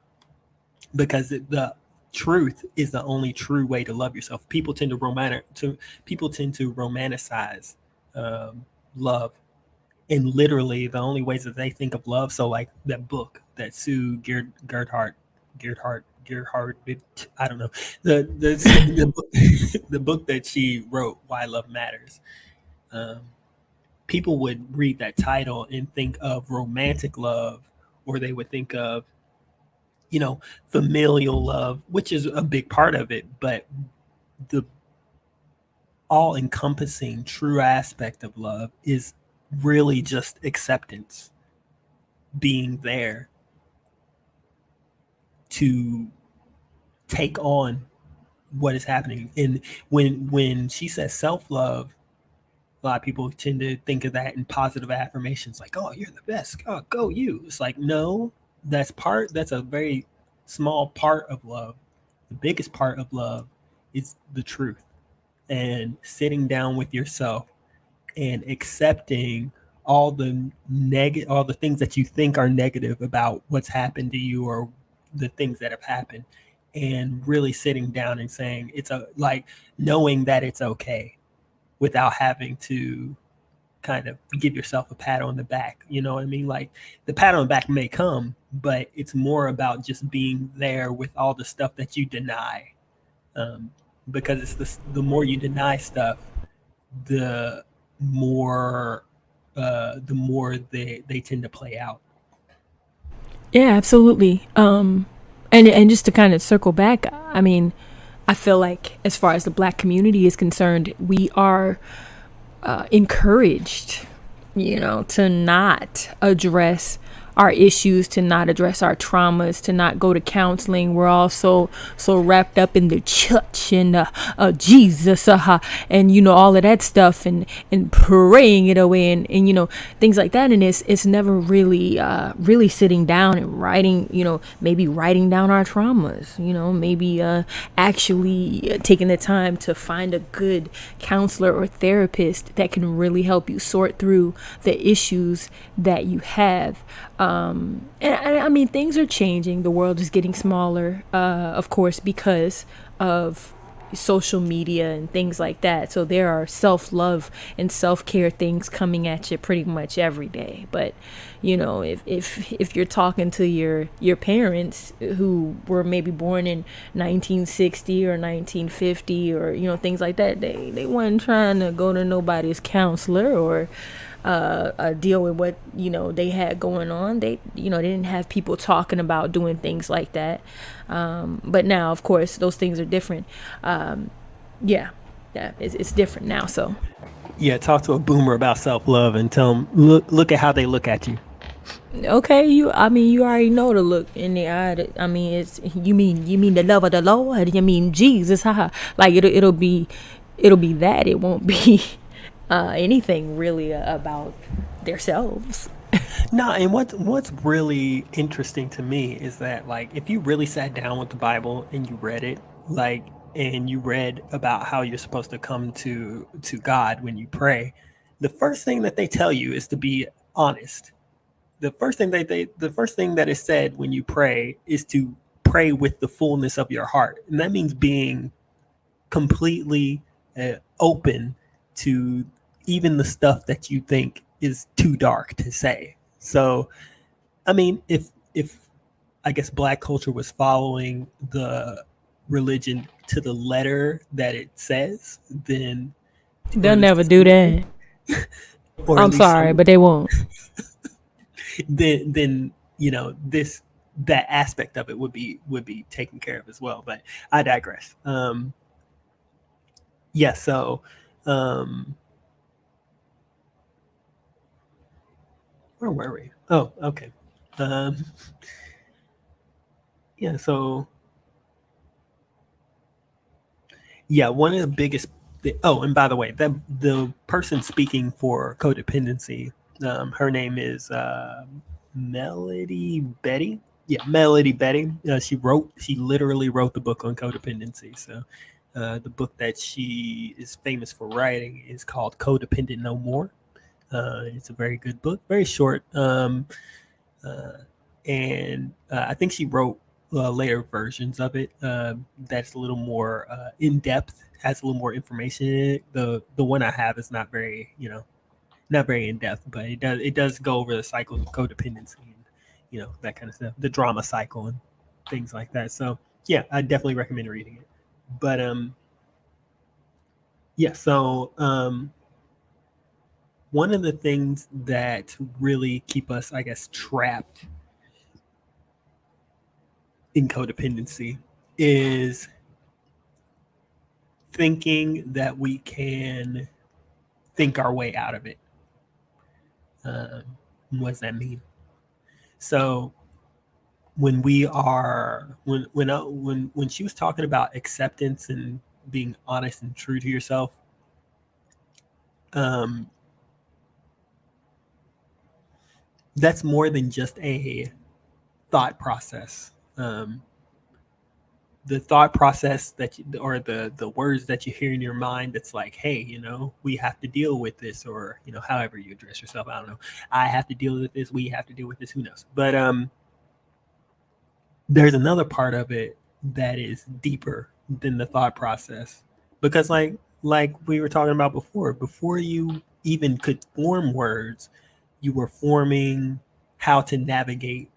because the truth is the only true way to love yourself. People tend to romanticize love, and literally the only ways that they think of love. So like that book that Sue Gerhardt, I don't know, the book that she wrote, Why Love Matters. Um, People would read that title and think of romantic love, or they would think of, familial love, which is a big part of it, but the all encompassing true aspect of love is really just acceptance, being there to take on what is happening. And when she says self love, a lot of people tend to think of that in positive affirmations, like, "Oh, you're the best. Oh, go you." It's like, no, that's a very small part of love. The biggest part of love is the truth, and sitting down with yourself and accepting all the things that you think are negative about what's happened to you, or the things that have happened, and really sitting down and saying like knowing that it's okay, without having to kind of give yourself a pat on the back. You know what I mean? Like, the pat on the back may come, but it's more about just being there with all the stuff that you deny. Um, because it's the more you deny stuff, the more they tend to play out. Yeah, absolutely. And just to kind of circle back, I mean, I feel like as far as the Black community is concerned, we are encouraged, to not address our issues, to not address our traumas, to not go to counseling. We're all so wrapped up in the church and Jesus, and all of that stuff, and praying it away, and things like that. And it's never really really sitting down and writing, maybe writing down our traumas, maybe actually taking the time to find a good counselor or therapist that can really help you sort through the issues that you have. And I mean, things are changing. The world is getting smaller, of course, because of social media and things like that. So there are self-love and self-care things coming at you pretty much every day. But if you're talking to your parents who were maybe born in 1960 or 1950, or things like that, they weren't trying to go to nobody's counselor or deal with what they had going on. They didn't have people talking about doing things like that. But now, of course, those things are different. Yeah, it's different now. So Yeah, talk to a boomer about self-love and tell them, look at how they look at you. okay, you already know the look in the eye. I mean, it's you mean the love of the Lord. You mean Jesus? Haha. Like it'll be that. It won't be anything really about themselves. No, and what's really interesting to me is that, like, if you really sat down with the Bible and you read it, like, and you read about how you're supposed to come to God when you pray, the first thing that they tell you is to be honest. The first thing that is said when you pray is to pray with the fullness of your heart, and that means being completely open to even the stuff that you think is too dark to say. So, I mean, if I guess Black culture was following the religion to the letter that it says, then, or They'll at never least do that. or at I'm least sorry, some, but they won't. then this that aspect of it would be taken care of as well. But I digress. Yeah. So, um, where were we? Oh, okay. Um, yeah. So, yeah, one of the biggest. Oh, and by the way, the person speaking for codependency, her name is Melody Betty. Yeah, Melody Betty. She literally wrote the book on codependency. So, the book that she is famous for writing is called Codependent No More. It's a very good book, very short. Uh, and I think she wrote later versions of it that's a little more in depth, has a little more information in it. The one I have is not very, not very in depth, but it does go over the cycles of codependency and that kind of stuff, the drama cycle and things like that. So yeah, I definitely recommend reading it. But yeah, so one of the things that really keep us, I guess, trapped in codependency is thinking that we can think our way out of it. Um, what does that mean? So when we are when she was talking about acceptance and being honest and true to yourself, um, that's more than just a thought process. The thought process that you, or the words that you hear in your mind, that's like, hey, we have to deal with this, or however you address yourself, I don't know, I have to deal with this, we have to deal with this, who knows. But there's another part of it that is deeper than the thought process, because like we were talking about before you even could form words, you were forming how to navigate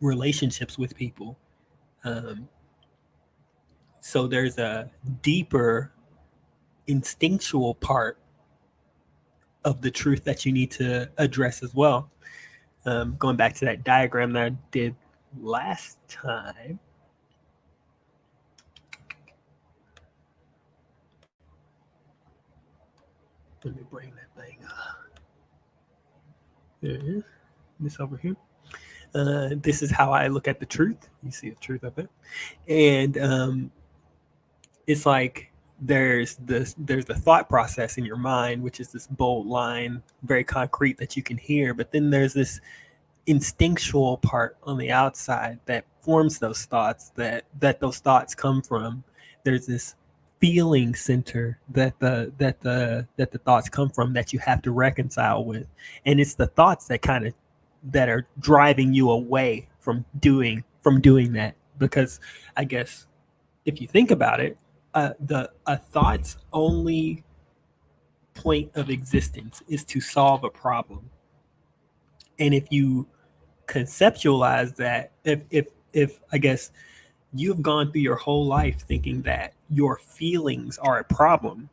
relationships with people. um, so there's a deeper instinctual part of the truth that you need to address as well. Going back to that diagram that I did last time, let me bring that thing up. There it is. This over here. This is how I look at the truth. You see the truth of it, and it's like there's the thought process in your mind, which is this bold line, very concrete, that you can hear. But then there's this instinctual part on the outside that forms those thoughts, that those thoughts come from. There's this feeling center that the thoughts come from, that you have to reconcile with. And it's the thoughts that are driving you away from doing that. Because I guess if you think about it, a thought's only point of existence is to solve a problem. And if you conceptualize that, if I guess you've gone through your whole life thinking that your feelings are a problem,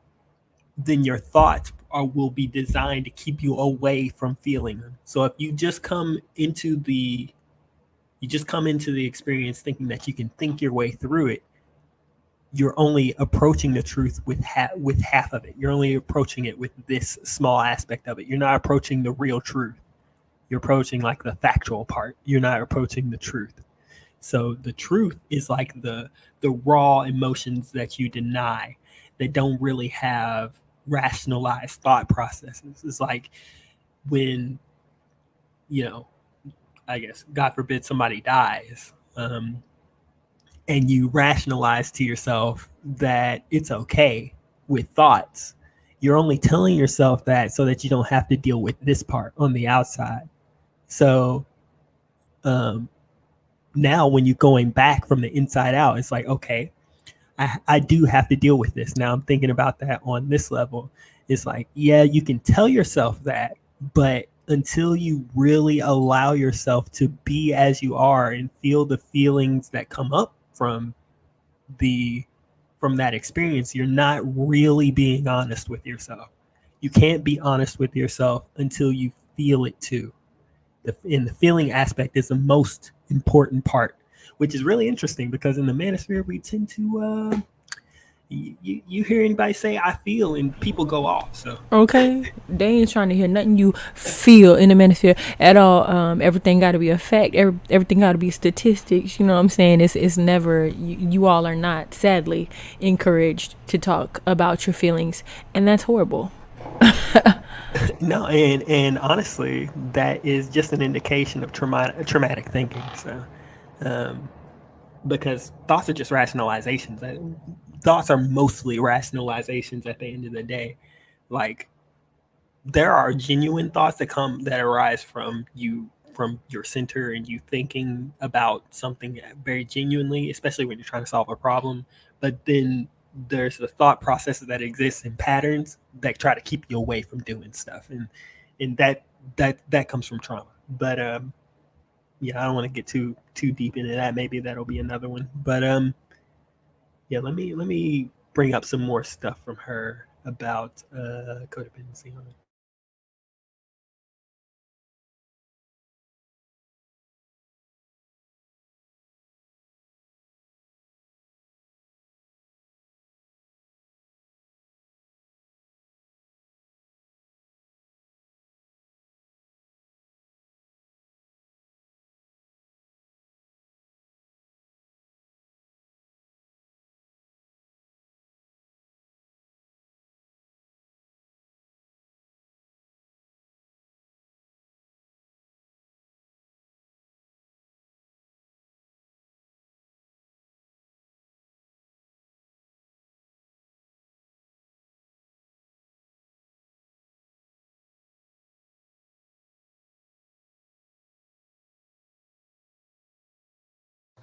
then your thoughts will be designed to keep you away from feeling them. So if you just come into the experience thinking that you can think your way through it, you're only approaching the truth with half of it. You're only approaching it with this small aspect of it. You're not approaching the real truth. You're approaching like the factual part. You're not approaching the truth. So the truth is like the raw emotions that you deny, that don't really have rationalized thought processes. It's like when, I guess, God forbid, somebody dies, and you rationalize to yourself that it's okay with thoughts. You're only telling yourself that so that you don't have to deal with this part on the outside. So now when you're going back from the inside out, it's like, okay, I do have to deal with this. Now I'm thinking about that on this level. It's like, yeah, you can tell yourself that, but until you really allow yourself to be as you are and feel the feelings that come up from that experience, you're not really being honest with yourself. You can't be honest with yourself until you feel it too. And the feeling aspect is the most important part, which is really interesting, because in the manosphere we tend to you hear anybody say I feel and people go off. So Okay, they ain't trying to hear nothing you feel in the manosphere at all. Everything got to be a fact. Everything got to be statistics. You know what I'm saying? It's never. You all are not, sadly, encouraged to talk about your feelings, and that's horrible. no, and honestly, that is just an indication of traumatic thinking. So because thoughts are just rationalizations. Thoughts are mostly rationalizations at the end of the day. Like, there are genuine thoughts that arise from you from your center and you thinking about something very genuinely, especially when you're trying to solve a problem. But then there's the thought processes that exist in patterns that try to keep you away from doing stuff, and that comes from trauma. But yeah, I don't want to get too deep into that. Maybe that'll be another one. But yeah, let me bring up some more stuff from her about codependency.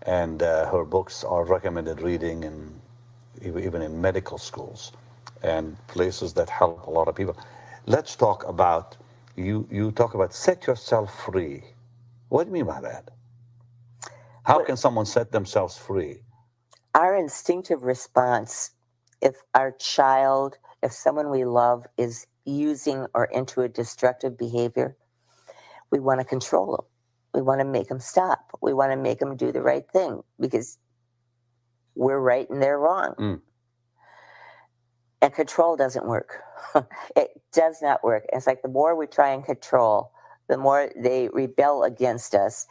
And her books are recommended reading in even in medical schools and places that help a lot of people. Let's talk about you talk about set yourself free. What do you mean by that? How can someone set themselves free? Our instinctive response, if our child, if someone we love is using or into a destructive behavior, we want to control them. We want to make them stop. We want to make them do the right thing because we're right and they're wrong. Mm. And control doesn't work. It does not work. It's like the more we try and control, the more they rebel against us.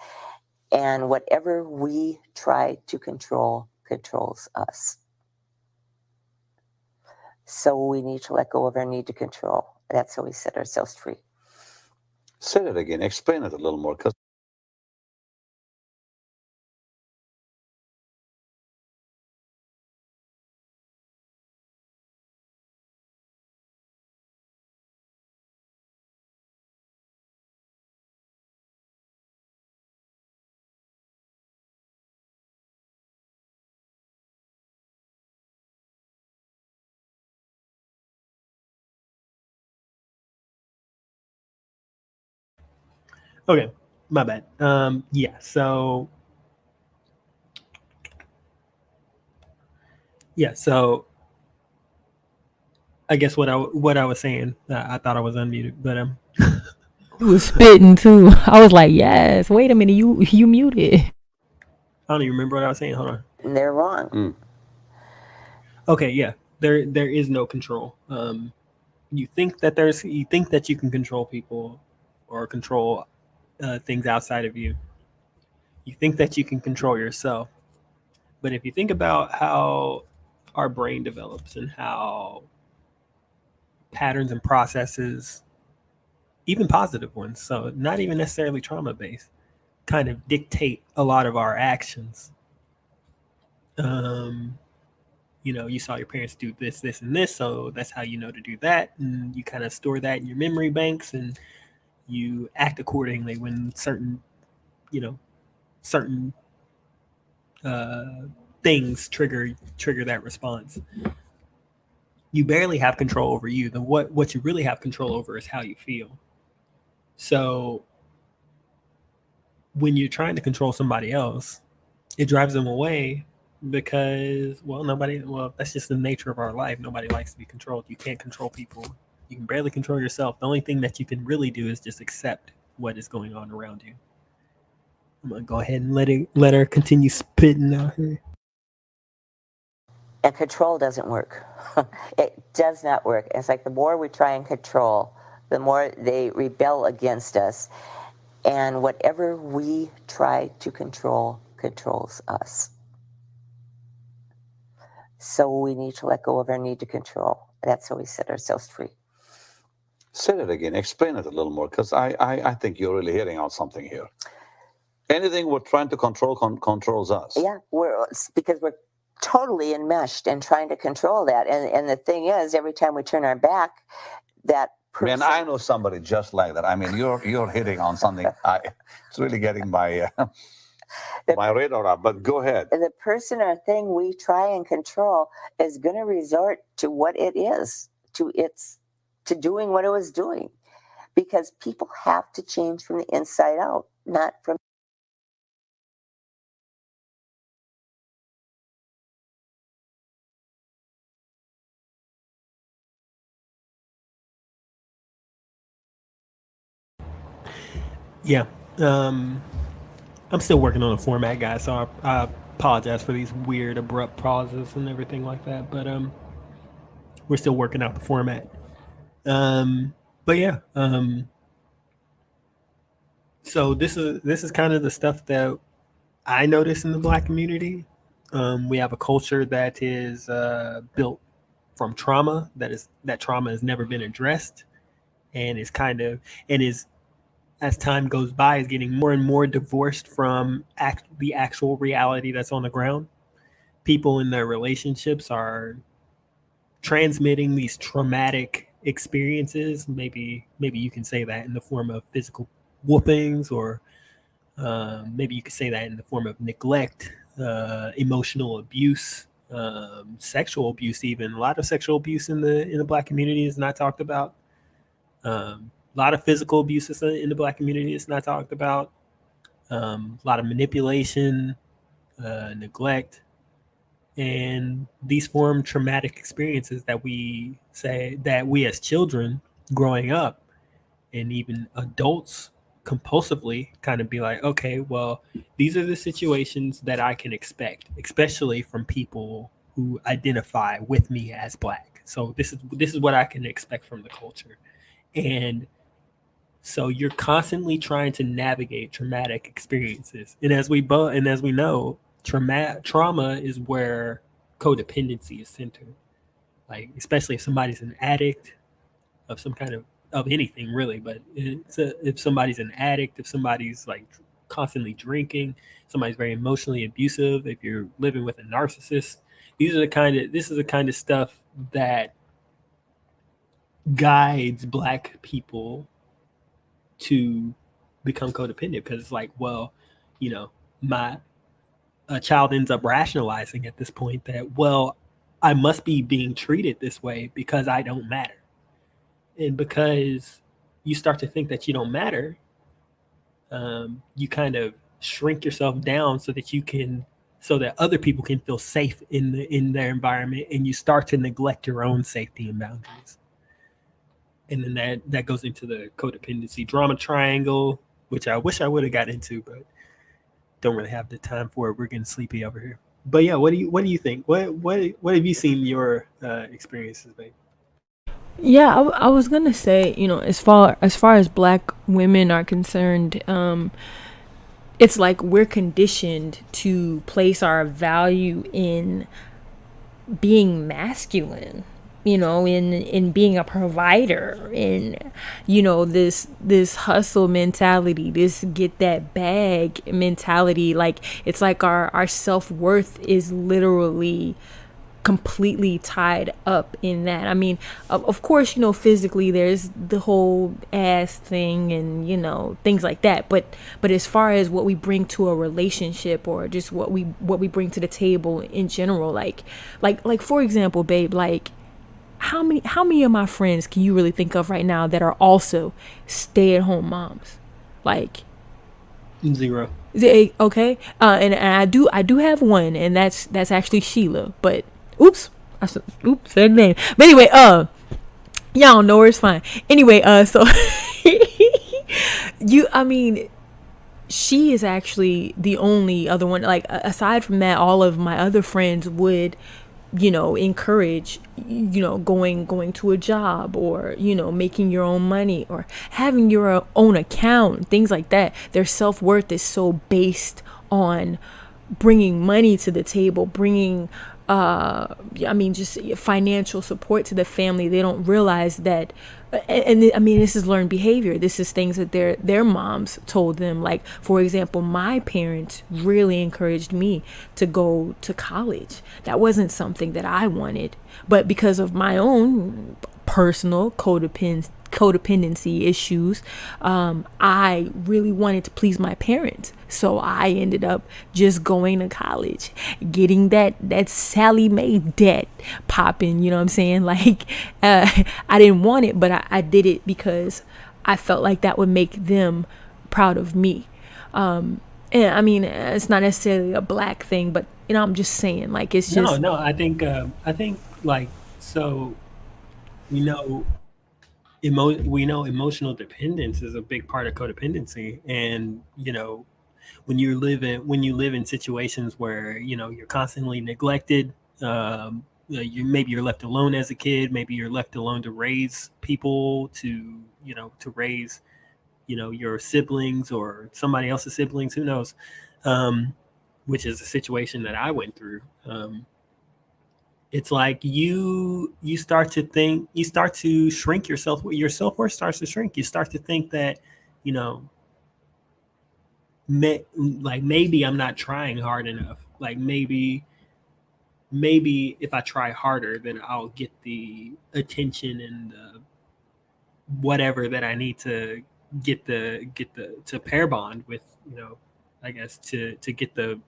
And whatever we try to control controls us. So we need to let go of our need to control. That's how we set ourselves free. Say it again. Explain it a little more. Because Okay, my bad. Yeah, so I guess what I was saying, I thought I was unmuted, but You was spitting too. I was like, yes. Wait a minute, you muted. I don't even remember what I was saying. Hold on. And they're wrong. Okay, yeah, there is no control. You think that you can control people or control things outside of you. You think that you can control yourself, but if you think about how our brain develops and how patterns and processes, even positive ones, so not even necessarily trauma based, kind of dictate a lot of our actions. Um, you saw your parents do this, and this, so that's how you know to do that, and you kind of store that in your memory banks, and you act accordingly when certain uh, things trigger that response. You barely have control over you. What you really have control over is how you feel. So when you're trying to control somebody else, it drives them away because that's just the nature of our life. Nobody likes to be controlled. You can't control people. You can barely control yourself. The only thing that you can really do is just accept what is going on around you. I'm gonna go ahead and let her continue spitting out here. And control doesn't work. It does not work. It's like the more we try and control, the more they rebel against us. And whatever we try to control controls us. So we need to let go of our need to control. That's how we set ourselves free. say it again. Explain it a little more. Because I think you're really hitting on something here. Anything we're trying to control controls us. Yeah, because we're totally enmeshed and trying to control that. And the thing is, every time we turn our back, that Man, I know somebody just like that. I mean, you're hitting on something. It's really getting my my radar up. But go ahead. The person or thing we try and control is going to resort to what it is, to doing what it was doing, because people have to change from the inside out, not from. Yeah. I'm still working on the format, guys, so I apologize for these weird, abrupt pauses and everything like that. But we're still working out the format. But yeah. So this is kind of the stuff that I notice in the Black community. We have a culture that is built from trauma. That trauma has never been addressed, and is as time goes by is getting more and more divorced from the actual reality that's on the ground. People in their relationships are transmitting these traumatic experiences. Maybe you can say that in the form of physical whoopings, or maybe you could say that in the form of neglect, emotional abuse, sexual abuse. Even a lot of sexual abuse in the Black community is not talked about. A lot of physical abuse in the Black community is not talked about. A lot of manipulation, neglect, and these form traumatic experiences that we as children growing up, and even adults compulsively kind of be like, okay, well, these are the situations that I can expect, especially from people who identify with me as Black. So this is what I can expect from the culture. And so you're constantly trying to navigate traumatic experiences. And as we know, trauma is where codependency is centered. Like, especially if somebody's an addict of some kind of anything really, but if somebody's an addict, if somebody's like constantly drinking, somebody's very emotionally abusive, if you're living with a narcissist, this is the kind of stuff that guides Black people to become codependent, because it's like, well, a child ends up rationalizing at this point that, well, I must be being treated this way because I don't matter. And because you start to think that you don't matter, you kind of shrink yourself down so that other people can feel safe in their environment, and you start to neglect your own safety and boundaries. And then that goes into the codependency drama triangle, which I wish I would have got into, but don't really have the time for it. We're getting sleepy over here. But yeah, what do you think? What have you seen your experiences, babe? Yeah, I was gonna say, as far as Black women are concerned, it's like we're conditioned to place our value in being masculine, in being a provider, in this hustle mentality, this get that bag mentality. Like, it's like our self-worth is literally completely tied up in that. I mean, of course, physically there's the whole ass thing and things like that, but as far as what we bring to a relationship, or just what we bring to the table in general, like for example, babe, like how many of my friends can you really think of right now that are also stay-at-home moms? Like, Zero. Okay. And I do have one, and that's actually Sheila, but oops, said her name. But anyway, y'all know her, it's fine. Anyway, so she is actually the only other one. Like, aside from that, all of my other friends would encourage going to a job, or making your own money, or having your own account, things like that. Their self-worth is so based on bringing money to the table, bringing just financial support to the family. They don't realize that, and this is learned behavior. This is things that their moms told them. Like, for example, my parents really encouraged me to go to college. That wasn't something that I wanted, but because of my own personal codependency issues, I really wanted to please my parents. So I ended up just going to college, getting that Sally Mae debt popping, you know what I'm saying? Like, I didn't want it, but I did it because I felt like that would make them proud of me. And I mean, it's not necessarily a black thing, but I'm just saying, like, it's No, just, no, I think like, so we know we know emotional dependence is a big part of codependency. And when you live in situations where you're constantly neglected, maybe you're left alone as a kid, maybe you're left alone to raise people, to raise your siblings or somebody else's siblings, who knows, um, which is a situation that I went through. It's like you start to think, you start to shrink yourself. Your self-worth starts to shrink. You start to think that, you know like, maybe I'm not trying hard enough. Like, maybe if I try harder, then I'll get the attention and the whatever that I need to get the to pair bond with, I guess, to get the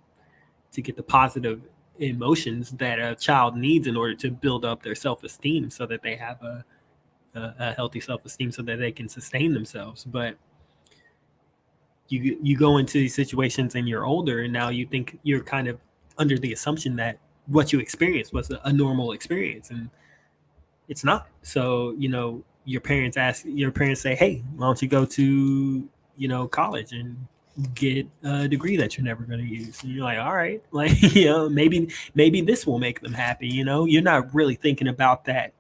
positive emotions that a child needs in order to build up their self-esteem, so that they have a healthy self-esteem, so that they can sustain themselves. But you go into these situations and you're older, and now you think you're kind of under the assumption that what you experienced was a normal experience, and it's not. So, your parents say, hey, why don't you go to college and get a degree that you're never going to use. And you're like, all right, like, maybe this will make them happy. You're not really thinking about that,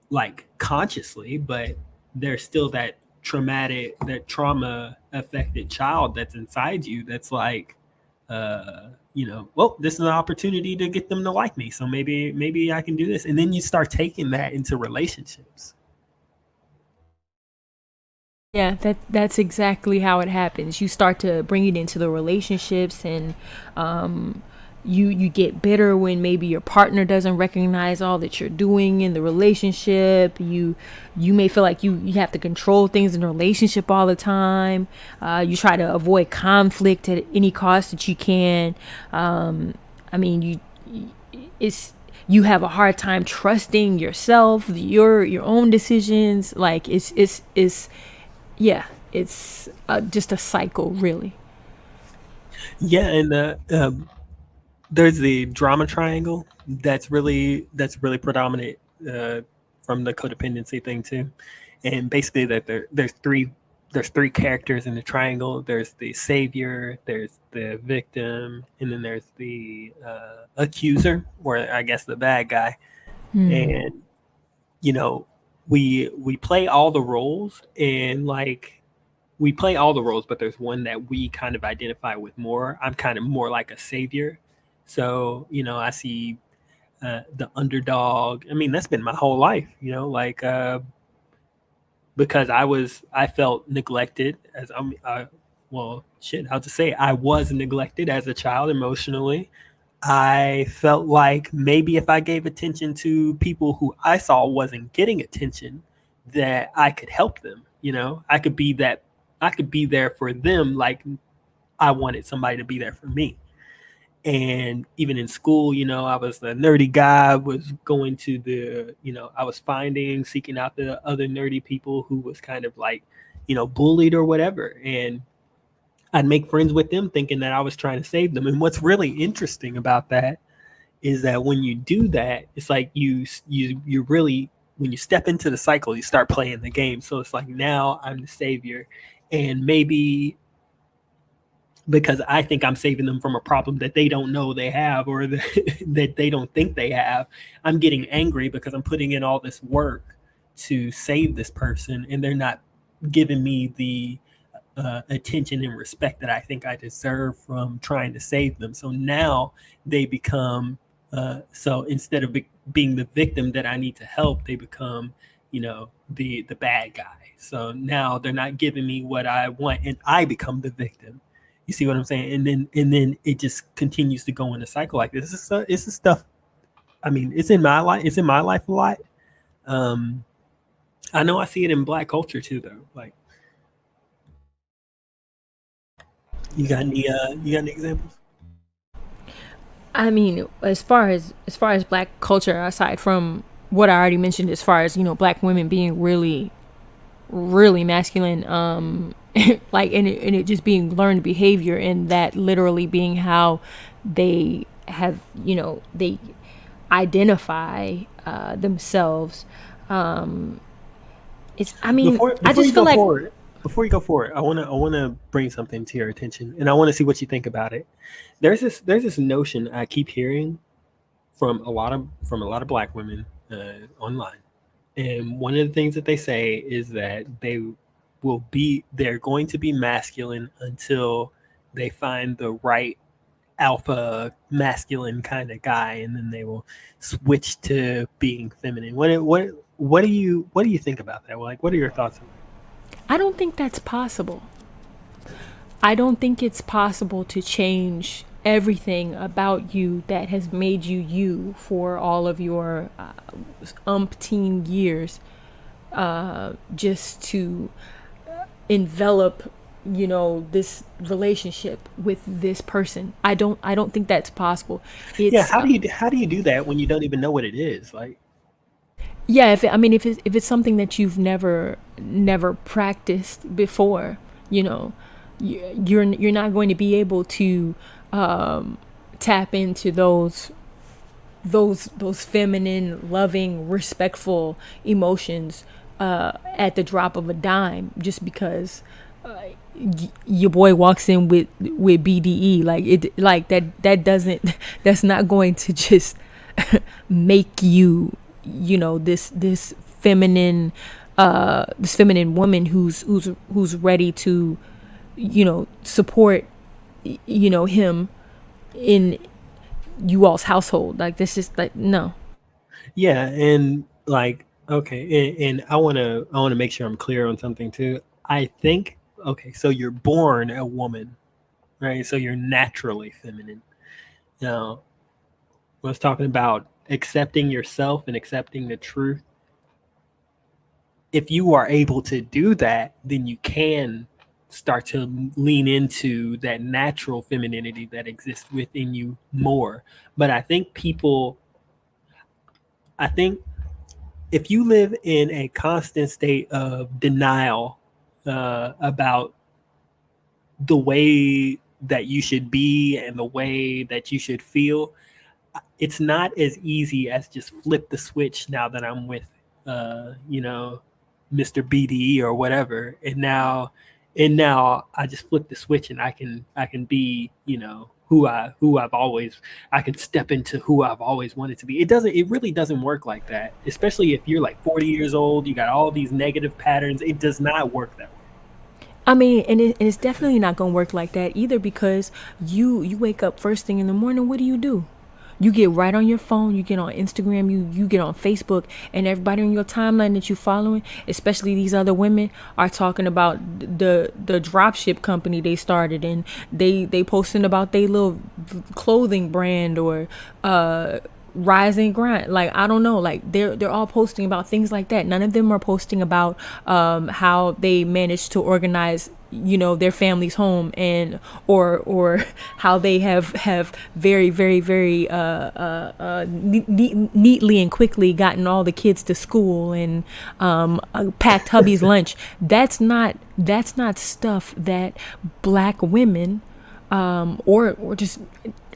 like, consciously, but there's still that trauma affected child that's inside you, that's like, well, this is an opportunity to get them to like me, so maybe I can do this. And then you start taking that into relationships. yeah, that's exactly how it happens. You start to bring it into the relationships, and you get bitter when maybe your partner doesn't recognize all that you're doing in the relationship. You may feel like you have to control things in the relationship all the time. You try to avoid conflict at any cost that you can. I mean, you have a hard time trusting yourself, your own decisions. Like, it's yeah, it's just a cycle, really. Yeah, and there's the drama triangle that's really predominant, uh, from the codependency thing too. And basically, that there's three characters in the triangle. There's the savior, there's the victim, and then there's the accuser, or I guess the bad guy. And you know we play all the roles, and like, we play all the roles, but there's one that we kind of identify with more. I'm kind of more like a savior. So, I see the underdog. I mean, that's been my whole life, like, because I felt neglected as well, shit, I'll just say I was neglected as a child emotionally. I felt like maybe if I gave attention to people who I saw wasn't getting attention, that I could help them. I could be there for them, like I wanted somebody to be there for me. And even in school, I was the nerdy guy. Was going to I was seeking out the other nerdy people who was kind of like, bullied or whatever. And I'd make friends with them thinking that I was trying to save them. And what's really interesting about that is that when you do that, it's like you really, when you step into the cycle, you start playing the game. So it's like, now I'm the savior, and maybe because I think I'm saving them from a problem that they don't know they have, or that they don't think they have, I'm getting angry because I'm putting in all this work to save this person, and they're not giving me the attention and respect that I think I deserve from trying to save them. So now they become, so instead of being the victim that I need to help, they become, the bad guy. So now they're not giving me what I want, and I become the victim. You see what I'm saying? And then it just continues to go in a cycle like this. It's stuff. I mean, it's in my life. It's in my life a lot. Um, I know I see it in black culture too, though. Like, you got any examples? I mean, as far as black culture, aside from what I already mentioned, as far as black women being really really masculine, like and it just being learned behavior, and that literally being how they have they identify themselves. It's I mean Before I before just you feel go like forward, I wanna bring something to your attention, and I want to see what you think about it. There's this notion I keep hearing from a lot of black women online, and one of the things that they say is that they're going to be masculine until they find the right alpha masculine kind of guy, and then they will switch to being feminine. What do you think about that? Like, what are your thoughts on I don't think that's possible. I don't think it's possible to change everything about you that has made you you for all of your umpteen years, just to envelop this relationship with this person. I don't think that's possible. that? Yeah, It's how do you do that when you don't even know what it is? Like, yeah, I mean, if it's something that you've never practiced before, you know you're not going to be able to tap into those feminine, loving, respectful emotions at the drop of a dime, just because your boy walks in with BDE. Like it, like that doesn't that's not going to just make you this feminine woman who's ready to support him in you all's household. Like this is like no. yeah, and like, okay, and I want to make sure I'm clear on something too. I think, okay, so you're born a woman, right? So you're naturally feminine. Now, I was talking about accepting yourself and accepting the truth. If you are able to do that, then you can start to lean into that natural femininity that exists within you more. But I think if you live in a constant state of denial about the way that you should be and the way that you should feel, it's not as easy as just flip the switch now that I'm with, you know, Mr. BDE or whatever, and now I just flip the switch and I can be, who I've always I can step into who I've always wanted to be. It really doesn't work like that. Especially if you're like 40 years old, you got all these negative patterns. It does not work that way. I mean, and it's definitely not gonna work like that either, because you wake up first thing in the morning. What do? You get right on your phone. You get on Instagram. You get on Facebook, and everybody on your timeline that you following, especially these other women, are talking about the dropship company they started, and they posting about their little clothing brand, or rise and grind. Like I don't know, like they're all posting about things like that. None of them are posting about how they managed to organize their family's home, and or how they have very very very neatly and quickly gotten all the kids to school, and packed hubby's lunch. That's not stuff that black women, or just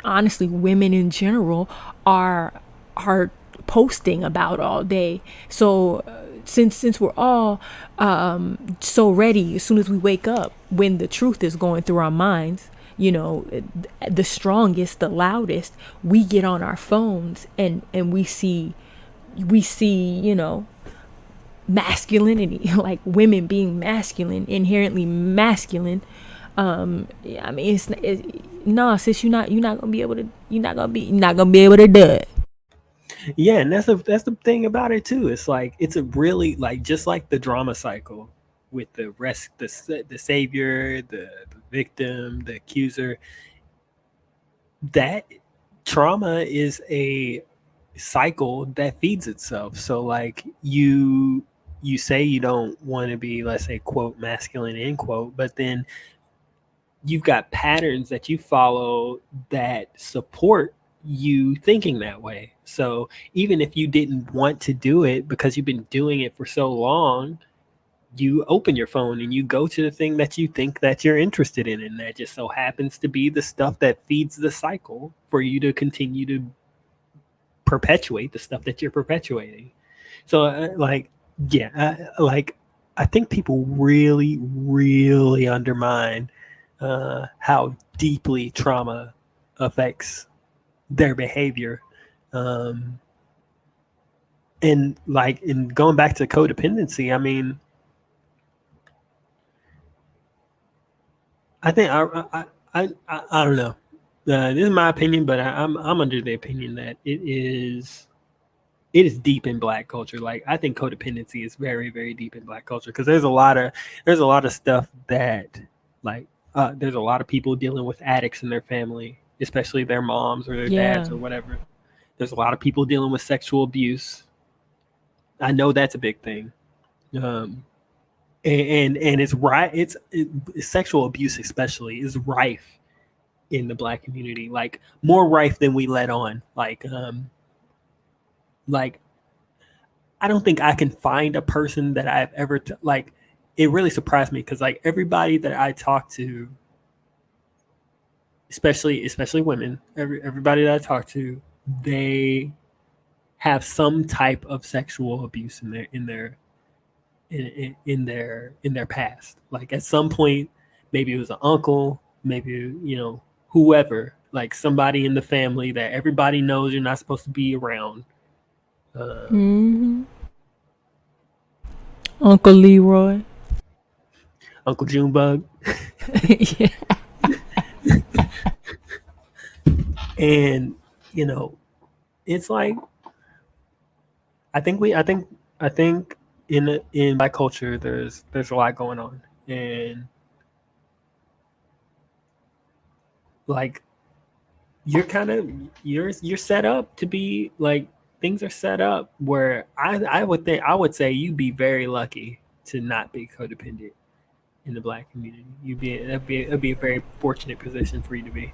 honestly women in general, are posting about all day. So since we're all so ready as soon as we wake up, when the truth is going through our minds, the strongest, the loudest, we get on our phones, and we see masculinity, like women being masculine, inherently masculine. Yeah, I mean, no, sis, you're not gonna be able to, you're not gonna be able to do it. Yeah, and that's the thing about it too. It's like it's a really, like, just like the drama cycle with the savior, the victim, the accuser. That trauma is a cycle that feeds itself. So like you say you don't want to be, let's say, quote, masculine, end quote, but then you've got patterns that you follow that support you thinking that way. So even if you didn't want to do it because you've been doing it for so long, you open your phone and you go to the thing that you think that you're interested in, and that just so happens to be the stuff that feeds the cycle for you to continue to perpetuate the stuff that you're perpetuating. So yeah, I think people really, really undermine how deeply trauma affects their behavior. Um, and like, in going back to codependency, I mean, I think I don't know. This is my opinion, but I'm under the opinion that it is deep in Black culture. Like, I think codependency is very, very deep in Black culture, because there's a lot of stuff that, like, there's a lot of people dealing with addicts in their family, especially their moms or their dads Yeah. or whatever. There's a lot of people dealing with sexual abuse. I know that's a big thing. Um, and it's right. Sexual abuse especially is rife in the Black community, like more rife than we let on. Like I don't think I can find a person that I've ever like. It really surprised me, because like everybody that I talk to, especially women, everybody that I talk to, they have some type of sexual abuse in their past. Like, at some point, maybe it was an uncle, maybe, whoever, like somebody in the family that everybody knows you're not supposed to be around. Hmm. Uncle Leroy. Uncle Junebug. Yeah. And you know it's like, I think in Black culture, there's a lot going on. And like, you're kind of you're set up to be like, things are set up where I would say you'd be very lucky to not be codependent in the Black community. That'd be a very fortunate position for you to be.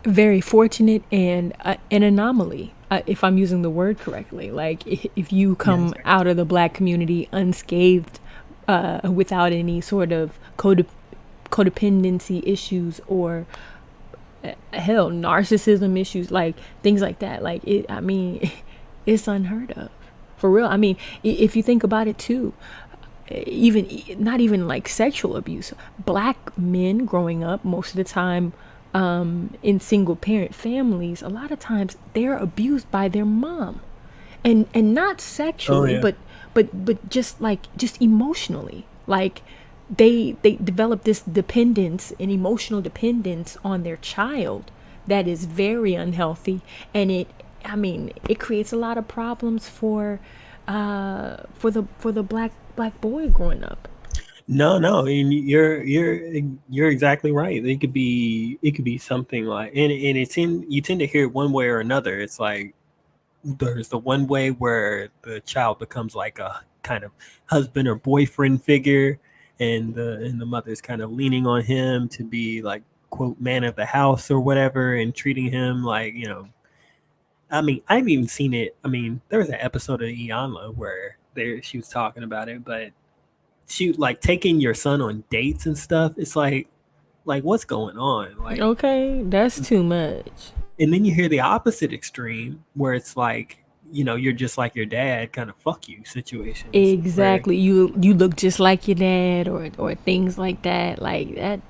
Very fortunate, and an anomaly, if I'm using the word correctly. Like, if you Yeah, come exactly. out of the Black community unscathed, without any sort of codependency issues, or hell, narcissism issues, like things like that. Like, I mean, it's unheard of, for real. I mean, if you think about it too, even not even like sexual abuse. Black men growing up, most of the time, in single parent families, a lot of times they're abused by their mom, and not Oh sexually, yeah. but just emotionally. Like, they develop this dependence, an emotional dependence on their child, that is very unhealthy. And it creates a lot of problems for the black boy growing up. No, and you're exactly right. It could be something like, and you tend to hear it one way or another. It's like, there's the one way where the child becomes like a kind of husband or boyfriend figure, and the mother's kind of leaning on him to be like, quote, man of the house or whatever, and treating him like, I mean, I've even seen it. I mean, there was an episode of Iyanla where she was talking about it, but she, like, taking your son on dates and stuff. It's like what's going on? Like, Okay, that's too much. and then you hear the opposite extreme where it's like, you're just like your dad, kind of fuck you situations where, Exactly. You look just like your dad, or things like that. Like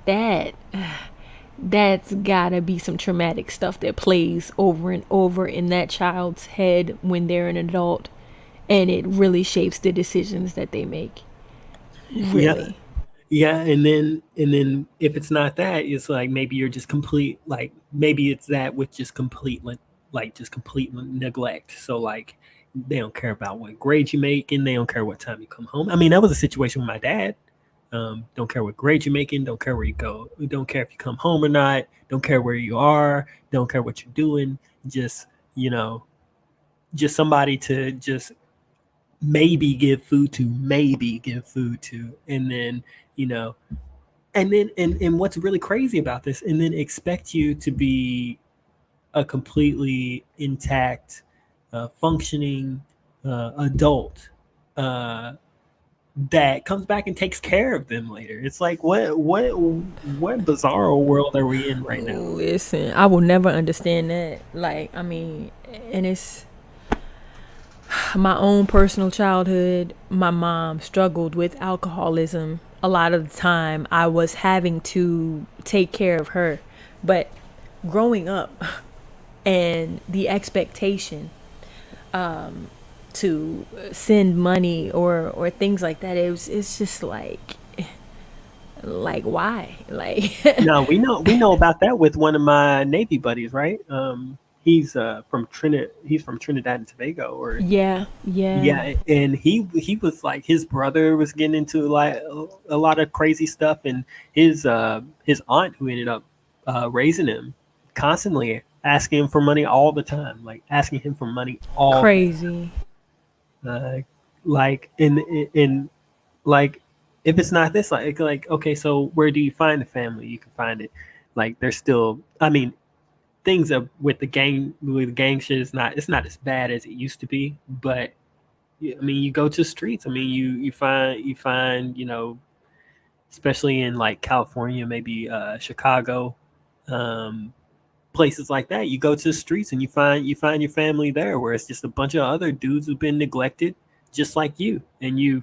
that's gotta be some traumatic stuff that plays over and over in that child's head when they're an adult, and it really shapes the decisions that they make. yeah, Really. yeah. And then if it's not that, it's like, maybe you're just complete, like, maybe it's that with just complete, like just complete neglect. So like, they don't care about what grades you make, and they don't care what time you come home. I mean, that was a situation with my dad. Don't care what grades you're making, don't care where you go, don't care if you come home or not, don't care where you are, don't care what you're doing. Just, you know just somebody to just maybe give food to, and then you know, and what's really crazy about this, and then expect you to be a completely intact, functioning adult uh, that comes back and takes care of them later. It's like what bizarre world are we in right now? Listen, I will never understand that. Like, I mean, and it's my own personal childhood. My mom struggled with alcoholism. A lot of the time, I was having to take care of her. But growing up and the expectation to send money or things like that, it's just like why? Like No, we know about that with one of my Navy buddies, right? He's from Trinidad and Tobago, or yeah, yeah. yeah, and he was like his brother was getting into like a lot of crazy stuff, and his aunt who ended up raising him constantly asking him for money all the time, like asking him for money all the Crazy. uh, like in like if it's not this like okay, so where do you find the family? You can find it like there's still, I mean, things are with the gang shit is not, it's not as bad as it used to be, but I mean, you go to the streets. I mean, you find especially in like California, maybe Chicago, um, places like that. You go to the streets and you find your family there, where it's just a bunch of other dudes who've been neglected, just like you, and you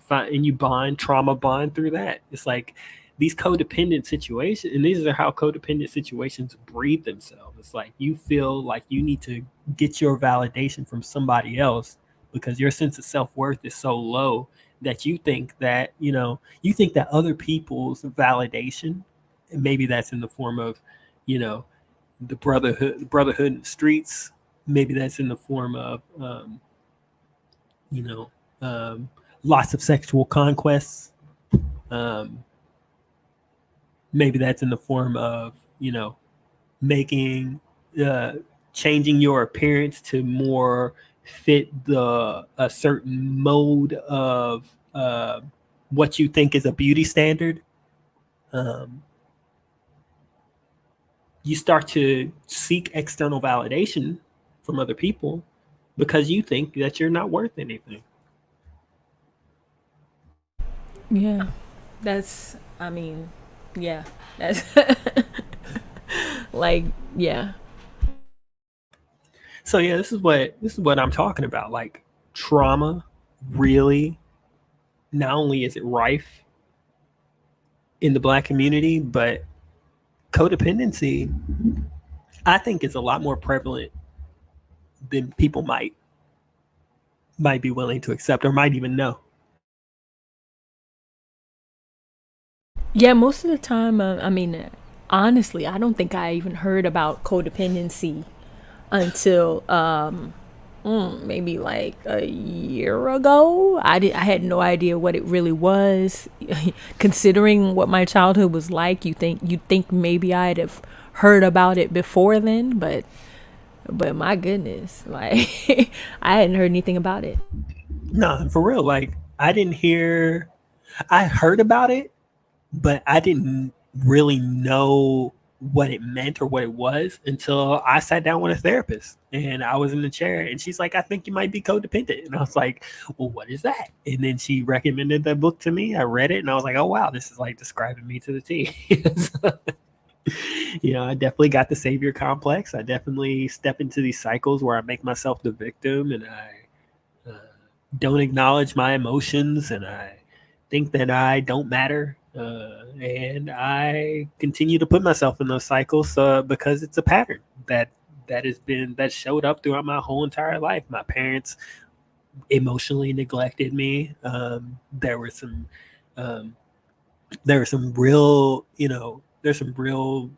bond, trauma bond through that. It's like these codependent situations, and these are how codependent situations breed themselves. It's like you feel like you need to get your validation from somebody else because your sense of self-worth is so low that you think that other people's validation, and maybe that's in the form of you know the brotherhood in the streets. Maybe that's in the form of you know lots of sexual conquests. Um, Maybe that's in the form of making uh, changing your appearance to more fit the a certain mode of what you think is a beauty standard. Um, you start to seek external validation from other people because you think that you're not worth anything. Yeah. That's, I mean, yeah. That's like, yeah. So yeah, this is what I'm talking about. Like trauma, really, not only is it rife in the black community, but codependency, I think, is a lot more prevalent than people might be willing to accept or might even know. Yeah, most of the time, I mean, honestly, I don't think I even heard about codependency until maybe like a year ago. I had no idea what it really was. Considering what my childhood was like, you'd think maybe I'd have heard about it before then, but my goodness, like I hadn't heard anything about it. No, for real. Like I heard about it, but I didn't really know what it meant or what it was until I sat down with a therapist and I was in the chair and she's like, I think you might be codependent. And I was like, well, what is that? And then she recommended that book to me. I read it and I was like, oh, wow, this is like describing me to the T. So, I definitely got the savior complex. I definitely step into these cycles where I make myself the victim and I don't acknowledge my emotions and I think that I don't matter. And I continue to put myself in those cycles because it's a pattern that showed up throughout my whole entire life. My parents emotionally neglected me. Um, there were some real, there's some real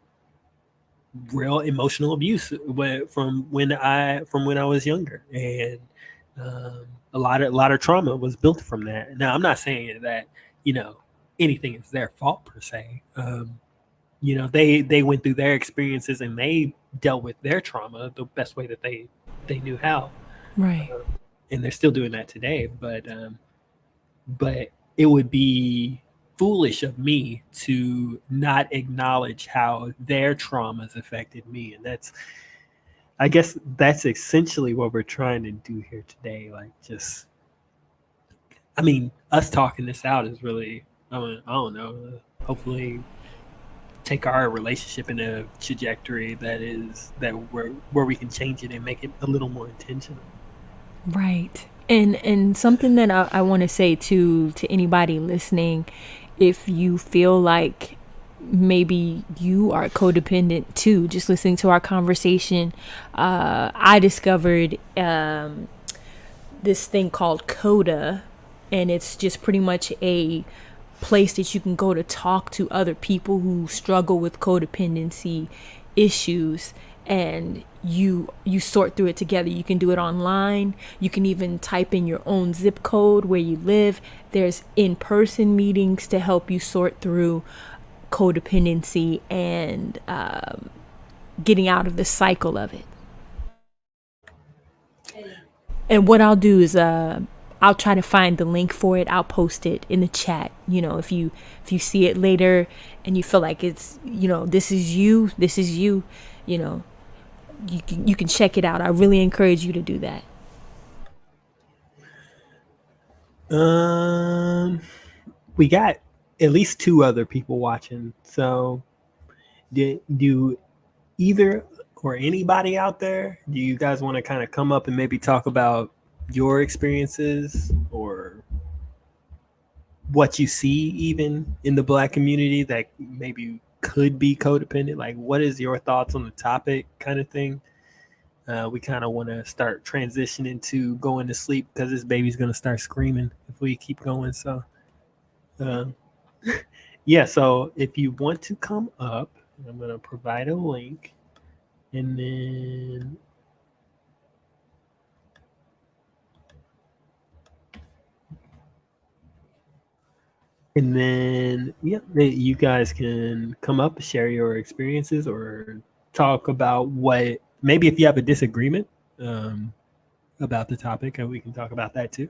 emotional abuse from when I was younger, and a lot of trauma was built from that. Now, I'm not saying that anything is their fault per se. They went through their experiences and they dealt with their trauma the best way that they knew how. Right. and they're still doing that today. But it would be foolish of me to not acknowledge how their traumas affected me, and I guess that's essentially what we're trying to do here today. Like, just, I mean, us talking this out is really, I don't know, hopefully take our relationship in a trajectory that where we can change it and make it a little more intentional. Right. And something that I want to say to anybody listening, if you feel like maybe you are codependent too, just listening to our conversation, I discovered this thing called Coda, and it's just pretty much a place that you can go to talk to other people who struggle with codependency issues, and you sort through it together. You can do it online. You can even type in your own zip code where you live. There's in-person meetings to help you sort through codependency and getting out of the cycle of it. And what I'll do is I'll try to find the link for it. I'll post it in the chat. You know, if you see it later and you feel like it's, you know, this is you, you know, you can check it out. I really encourage you to do that. We got at least two other people watching. So do either or anybody out there, do you guys want to kind of come up and maybe talk about your experiences or what you see even in the Black community that maybe could be codependent? Like, what is your thoughts on the topic, kind of thing? We kind of want to start transitioning to going to sleep because this baby's going to start screaming if we keep going. So yeah, so if you want to come up, I'm going to provide a link, and then yeah, you guys can come up, share your experiences, or talk about what, maybe if you have a disagreement about the topic, and we can talk about that too.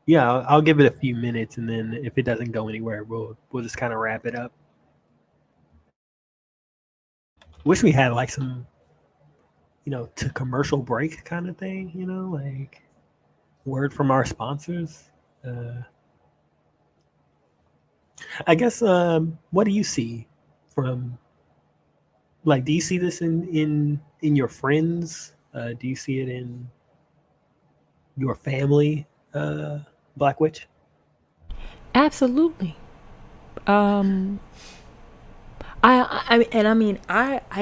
Yeah, I'll give it a few minutes, and then if it doesn't go anywhere, we'll just kind of wrap it up. Wish we had like some, to commercial break kind of thing, like word from our sponsors. I guess, what do you see from, like, do you see this in your friends? Do you see it in your family, Black Witch? Absolutely. I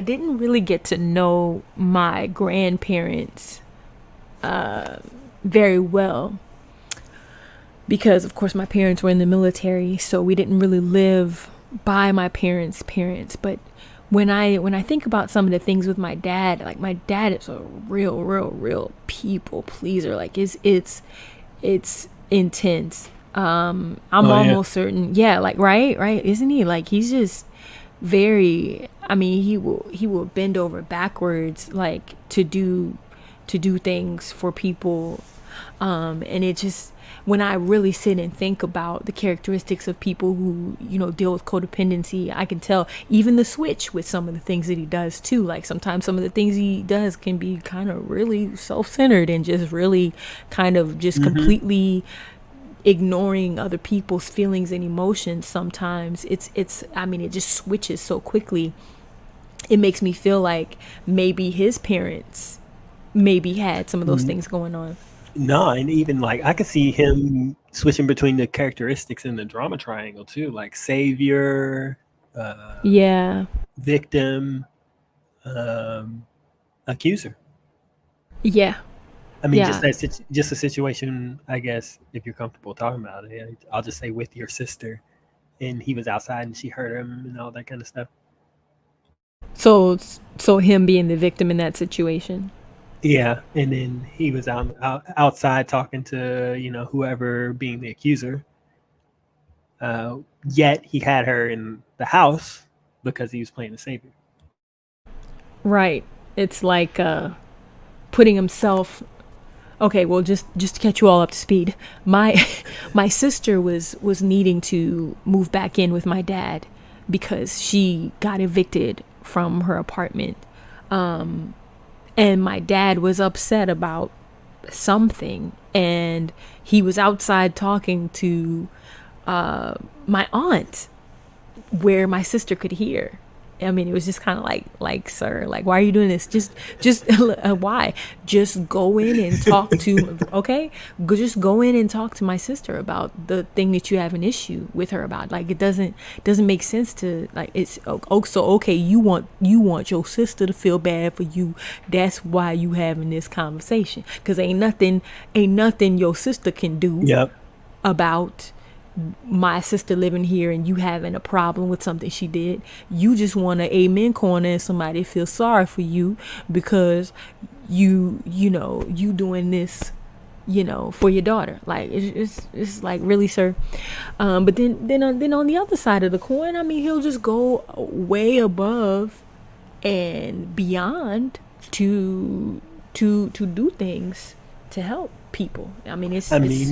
didn't really get to know my grandparents very well because, of course, my parents were in the military, so we didn't really live by my parents' parents. But when I think about some of the things with my dad, like, my dad is a real people pleaser. Like, it's intense. I'm almost certain, yeah, like, right, isn't he? Like, he's just very, I mean, he will bend over backwards, like, to do things for people, and it just, when I really sit and think about the characteristics of people who, deal with codependency, I can tell even the switch with some of the things that he does too. Like, sometimes some of the things he does can be kind of really self-centered and just really kind of just completely ignoring other people's feelings and emotions. Sometimes it just switches so quickly. It makes me feel like maybe his parents maybe had some of those things going on. No, and even like I could see him switching between the characteristics in the drama triangle too, like savior, Yeah. victim, accuser. Yeah. I mean, Yeah. just a situation, I guess, if you're comfortable talking about it, I'll just say with your sister, and he was outside and she hurt him and all that kind of stuff. So him being the victim in that situation. Yeah, and then he was outside talking to, whoever being the accuser. Yet he had her in the house because he was playing the savior. Right. It's like putting himself. Okay, well, just to catch you all up to speed, my my sister was needing to move back in with my dad because she got evicted from her apartment, and my dad was upset about something, and he was outside talking to my aunt where my sister could hear. I mean, it was just kind of like, sir, like, why are you doing this? Just why? Just go in and talk to, okay? Just go in and talk to my sister about the thing that you have an issue with her about. Like, it doesn't make sense to, like, it's, so, okay, you want your sister to feel bad for you. That's why you having this conversation. Because ain't nothing your sister can do Yep. about my sister living here and you having a problem with something she did. You just want to amen corner and somebody feel sorry for you because you doing this, for your daughter. Like, it's like, really, sir? But then on the other side of the coin, I mean, he'll just go way above and beyond to do things to help people. I mean,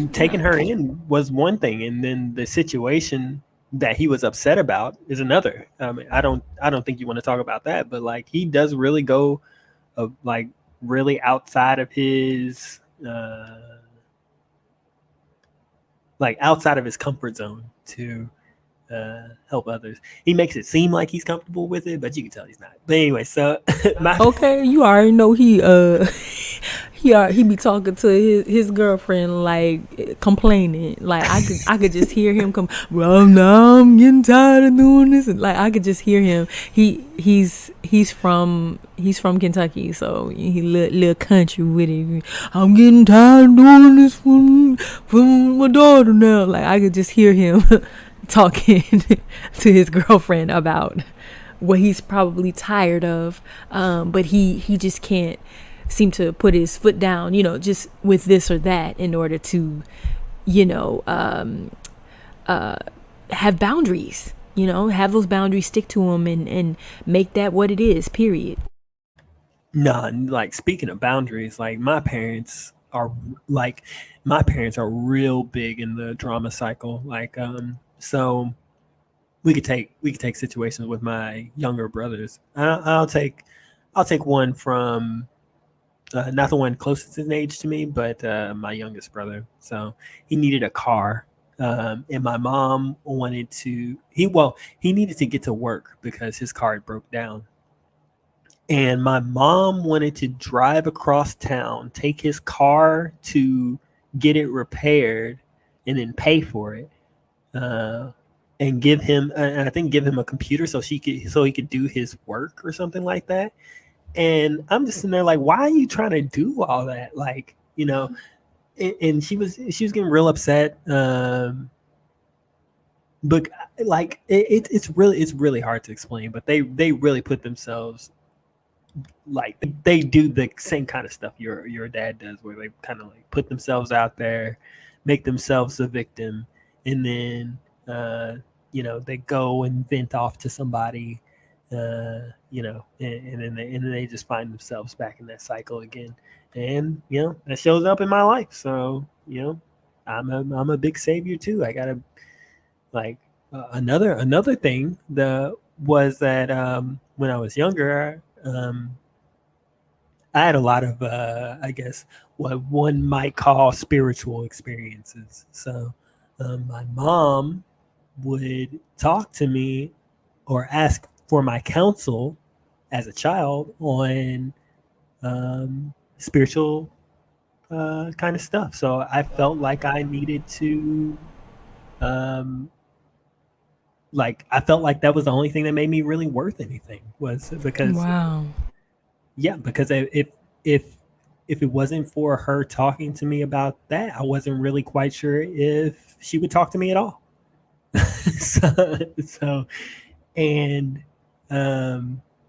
taking her in was one thing, and then the situation that he was upset about is another. I mean, I don't think you want to talk about that, but like, he does really go, like, really outside of his, outside of his comfort zone to help others. He makes it seem like he's comfortable with it, but you can tell he's not. But anyway, so okay, you already know he be talking to his girlfriend, like, complaining. Like, I could just hear him come. Well, now I'm getting tired of doing this, and like, I could just hear him. He's from Kentucky, so he little country with it. I'm getting tired of doing this for my daughter now. Like, I could just hear him talking to his girlfriend about what he's probably tired of, but he just can't seem to put his foot down, just with this or that, in order to, have boundaries, have those boundaries, stick to them, and make that what it is, period. nah, like, speaking of boundaries, like, my parents are real big in the drama cycle. Like, so we could take situations with my younger brothers. I'll take one from not the one closest in age to me, but my youngest brother. So he needed a car, and my mom wanted to. He needed to get to work because his car had broke down, and my mom wanted to drive across town, take his car to get it repaired, and then pay for it. And give him, and I think give him a computer so he could do his work or something like that. And I'm just sitting there like, why are you trying to do all that? Like, and she was getting real upset. But like, it's really hard to explain. But they really put themselves, like, they do the same kind of stuff your dad does, where they kind of like put themselves out there, make themselves a victim, and then they go and vent off to somebody. And then they just find themselves back in that cycle again, and that shows up in my life. So I'm a big savior too. I gotta, like, another thing was that when I was younger, I had a lot of I guess what one might call spiritual experiences. So my mom would talk to me or ask for my counsel as a child on spiritual kind of stuff. So I felt like I needed to, I felt like that was the only thing that made me really worth anything, was because, Wow. yeah, because if it wasn't for her talking to me about that, I wasn't really quite sure if she would talk to me at all. so and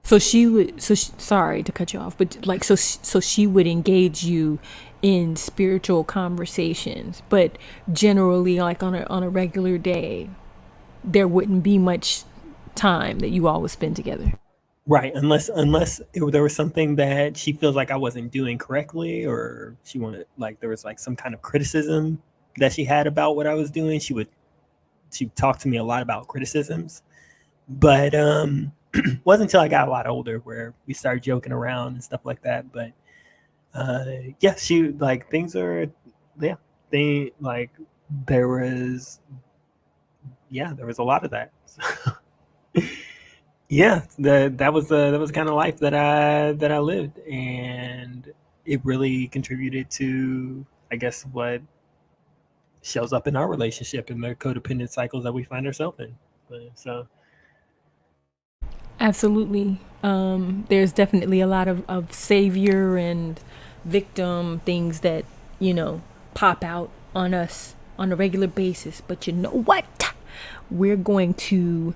So she would. Sorry to cut you off, but like, so she would engage you in spiritual conversations, but generally, like, on a regular day, there wouldn't be much time that you all would spend together. Right, there was something that she feels like I wasn't doing correctly, or she wanted like there was like some kind of criticism that she had about what I was doing. She would talk to me a lot about criticisms, but wasn't until I got a lot older where we started joking around and stuff like that. But yeah, she like things are yeah they like there was there was a lot of that. Yeah, that was the kind of life that I lived, and it really contributed to, I guess, what shows up in our relationship and the codependent cycles that we find ourselves in. So Absolutely. There's definitely a lot of savior and victim things that, you know, pop out on us on a regular basis. But you know what? We're going to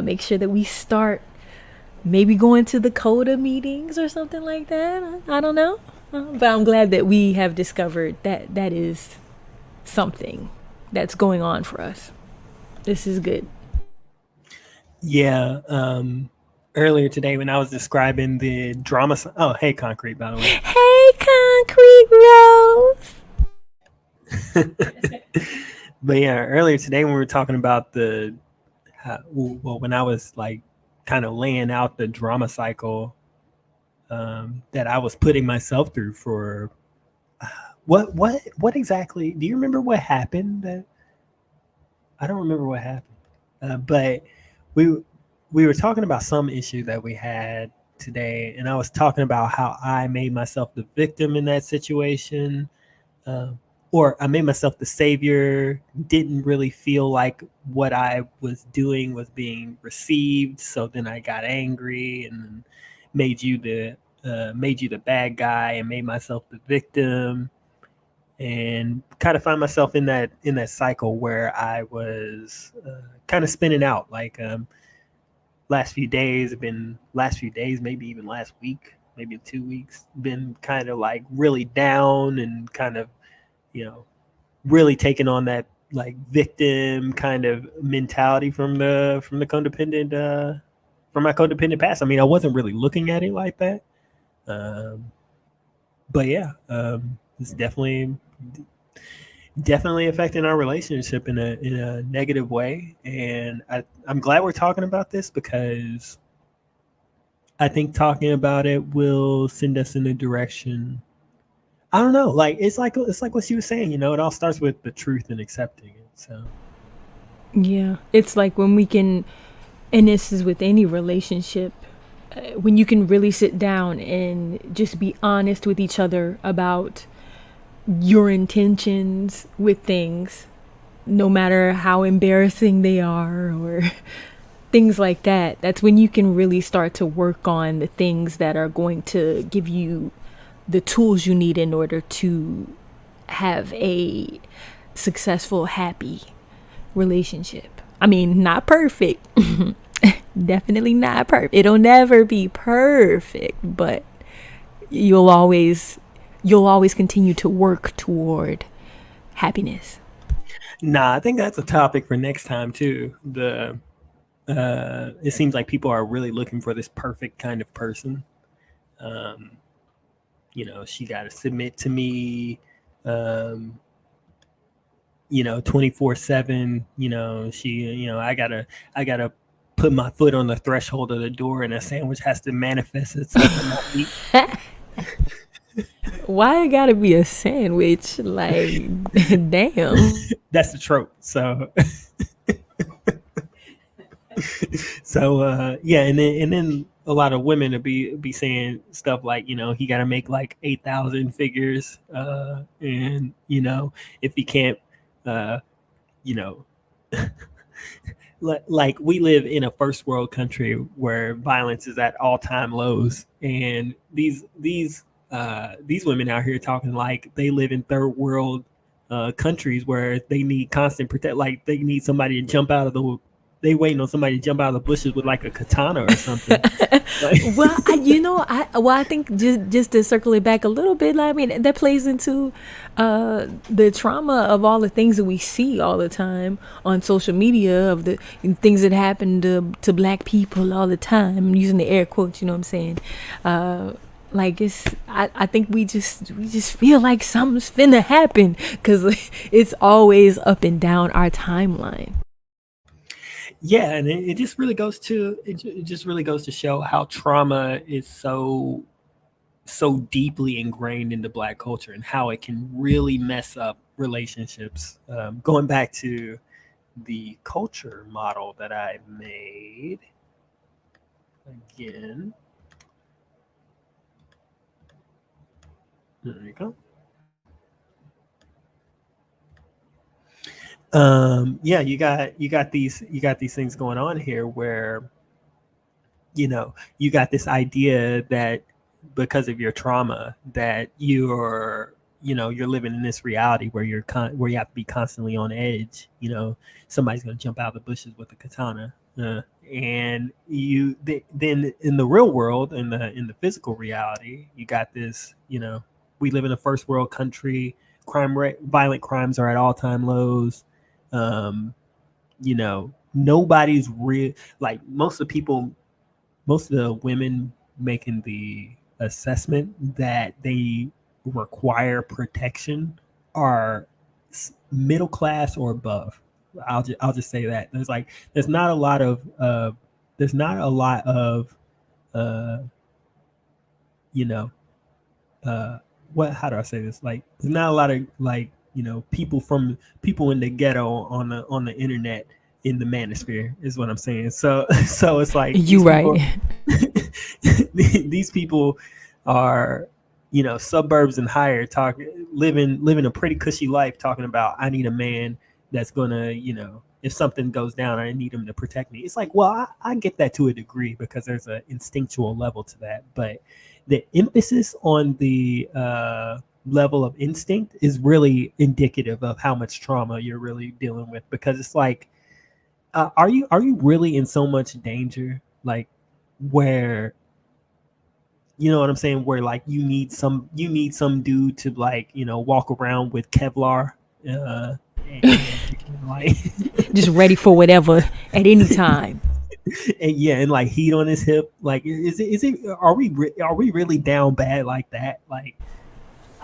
make sure that we start maybe going to the CODA meetings or something like that. I don't know. But I'm glad that we have discovered that that is something that's going on for us. This is good. yeah, earlier today when I was describing the drama. Oh, hey, Concrete, by the way. Hey, Concrete Rose. But yeah, earlier today when we were talking about when I was like kind of laying out the drama cycle that I was putting myself through for what exactly? Do you remember what happened? I don't remember what happened, but we we were talking about some issue that we had today, and I was talking about how I made myself the victim in that situation, um, or I made myself the savior. Didn't really feel like what I was doing was being received, so then I got angry and then made you the made you the bad guy and made myself the victim, and kind of find myself in that cycle where I was kind of spinning out. Like last few days, maybe even last week, maybe 2 weeks, been kind of like really down and kind of you know really taking on that like victim kind of mentality from the codependent from my codependent past. I mean, I wasn't really looking at it like that, um, but yeah, it's definitely affecting our relationship in a negative way. And I'm glad we're talking about this because I think talking about it will send us in a direction. I don't know. Like it's like what she was saying. You know, it all starts with the truth and accepting it. So Yeah. It's like when we can, and this is with any relationship, when you can really sit down and just be honest with each other about your intentions with things, no matter how embarrassing they are or things like that. That's when you can really start to work on the things that are going to give you the tools you need in order to have a successful, happy relationship. I mean, not perfect. Definitely not perfect. It'll never be perfect, but you'll always continue to work toward happiness. nah, I think that's a topic for next time too. The it seems like people are really looking for this perfect kind of person. Um, you know, she got to submit to me. Um, 24/7. I gotta put my foot on the threshold of the door, and a sandwich has to manifest itself in my feet. Why it gotta be a sandwich? Like, damn. That's the trope. So, yeah, and then a lot of women will be saying stuff like, he got to make like 8,000 figures, and if he can't, uh, you know, like we live in a first world country where violence is at all time lows, and these women out here talking like they live in third world countries where they need constant protect, like they need somebody to jump out of they waiting on somebody to jump out of the bushes with like a katana or something. Like, Well, I think just to circle it back a little bit, I mean that plays into the trauma of all the things that we see all the time on social media, of the things that happen to black people all the time. I'm using the air quotes, you know what I'm saying? Like I think we just feel like something's finna happen because it's always up and down our timeline. yeah, and it just really goes to it just really goes to show how trauma is so deeply ingrained into Black culture and how it can really mess up relationships. Going back to the culture model that I made again. There you go. Yeah, you got these things going on here where you got this idea that because of your trauma that you're living in this reality where where you have to be constantly on edge. Somebody's going to jump out of the bushes with a katana, and then in the real world, in the physical reality, you got this. We live in a first world country. Crime rate, violent crimes are at all-time lows. Nobody's real. Like most of the women making the assessment that they require protection are middle class or above. I'll just say that there's not a lot of there's not a lot of uh, you know what how do I say this, like there's not a lot of people in the ghetto on the internet in the manosphere is what I'm saying. So so it's like You right. these people are suburbs and higher living a pretty cushy life talking about I need a man that's gonna if something goes down I need him to protect me. It's like, well, I get that to a degree because there's an instinctual level to that, but the emphasis on the level of instinct is really indicative of how much trauma you're really dealing with, because it's like are you really in so much danger, like where you know what I'm saying, where like you need some dude to like walk around with Kevlar and like Just ready for whatever at any time. and yeah, and like heat on his hip. Like is it are we really down bad like that? Like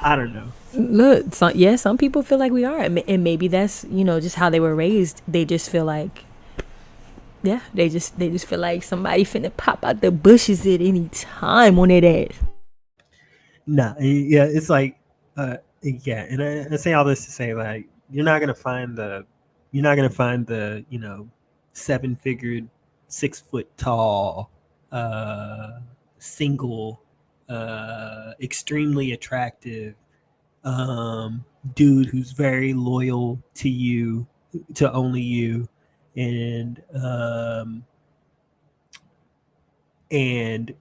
I don't know. Look, some people feel like we are, and maybe that's just how they were raised. They just feel like, yeah, they just feel like somebody finna pop out the bushes at any time on that ass. Nah, yeah, it's like, yeah, and I say all this to say, like, you're not gonna find the 7-figured, 6 foot tall, uh, single, extremely attractive, dude who's very loyal to you, to only you, and and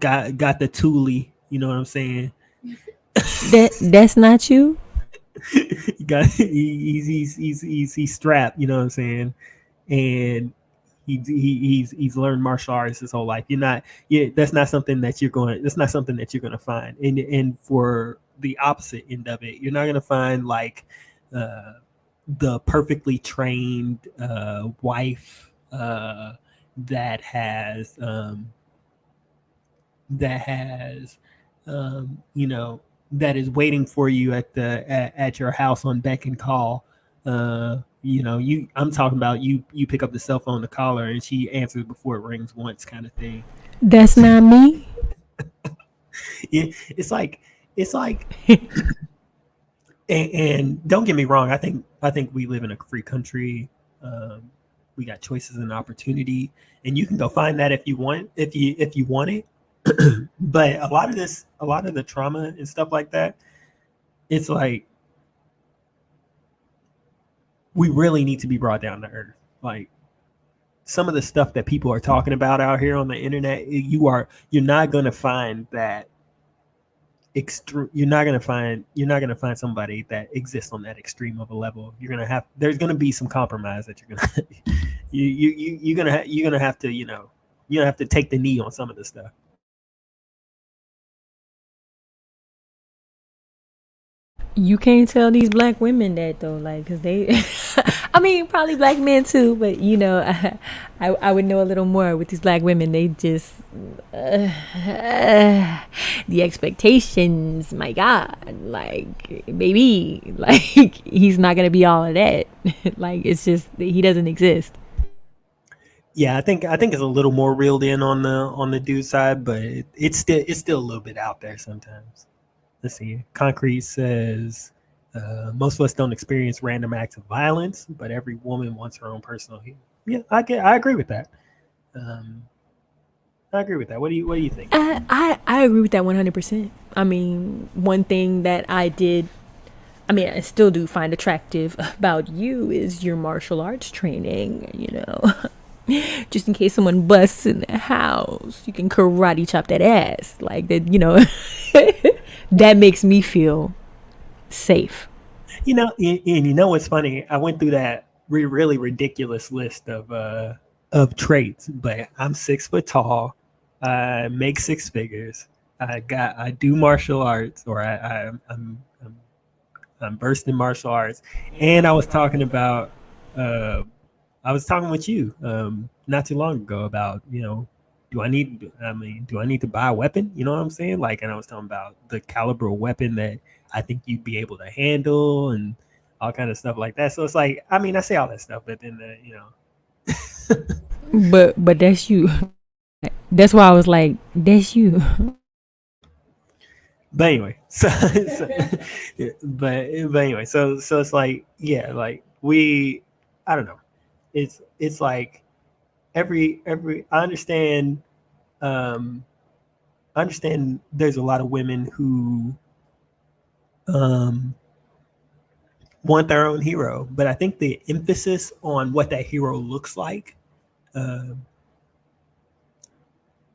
got the toolie. You know what I'm saying? That's not you. He's strapped. You know what I'm saying? And he's learned martial arts his whole life. You're not. Yeah, that's not something that you're going. That's not something that you're going to find. And for the opposite end of it, you're not going to find like uh, the perfectly trained wife that has that has that is waiting for you at your house on beck and call. I'm talking about you pick up the cell phone to call her and she answers before it rings once, kind of thing. That's not me. Yeah, it's like and don't get me wrong, I think we live in a free country. um, we got choices and opportunity, and you can go find that if you want it. But a lot of the trauma and stuff like that, it's like we really need to be brought down to earth. Like some of the stuff that people are talking about out here on the internet, you're not going to find that you're not gonna find somebody that exists on that extreme of a level. There's gonna be some compromise that you're gonna you're gonna have to you're gonna have to take the knee on some of this stuff. You can't tell these black women that though, like, cause they, I mean, probably black men too, but I would know a little more with these black women. They just, the expectations, my God, like, baby, like, he's not gonna be all of that. Like, it's just, he doesn't exist. Yeah, I think it's a little more reeled in on the dude side, but it's still a little bit out there sometimes. Let's see. Concrete says most of us don't experience random acts of violence, but every woman wants her own personal healing. Yeah, I agree with that. Um, I agree with that. What do you think? I agree with that 100%. I mean, one thing that I still do find attractive about you is your martial arts training. Just in case someone busts in the house, you can karate chop that ass. Like that, that makes me feel safe. And you know what's funny? I went through that really ridiculous list of traits, but I'm 6 foot tall. I make six figures. I do martial arts, or I'm versed in martial arts, and uh, I was talking with you not too long ago about do I need to buy a weapon? You know what I'm saying? Like, and I was talking about the caliber of weapon that I think you'd be able to handle and all kind of stuff like that. So it's like, I mean, I say all that stuff, but then But that's you. That's why I was like, that's you. But anyway, yeah, but anyway, so it's like, yeah, like I don't know. It's like every um I understand there's a lot of women who um want their own hero, but I think the emphasis on what that hero looks like uh,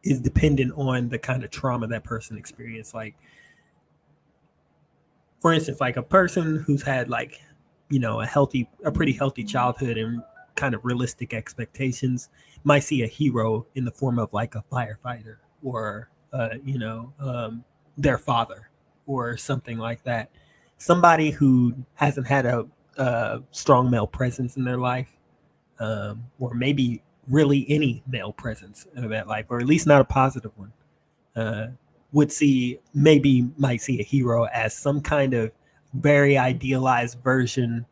is dependent on the kind of trauma that person experienced. Like, for instance, like a person who's had like, a pretty healthy childhood and kind of realistic expectations might see a hero in the form of like a firefighter or, their father or something like that. Somebody who hasn't had a strong male presence in their life, or maybe really any male presence in that life, or at least not a positive one, uh, might see a hero as some kind of very idealized version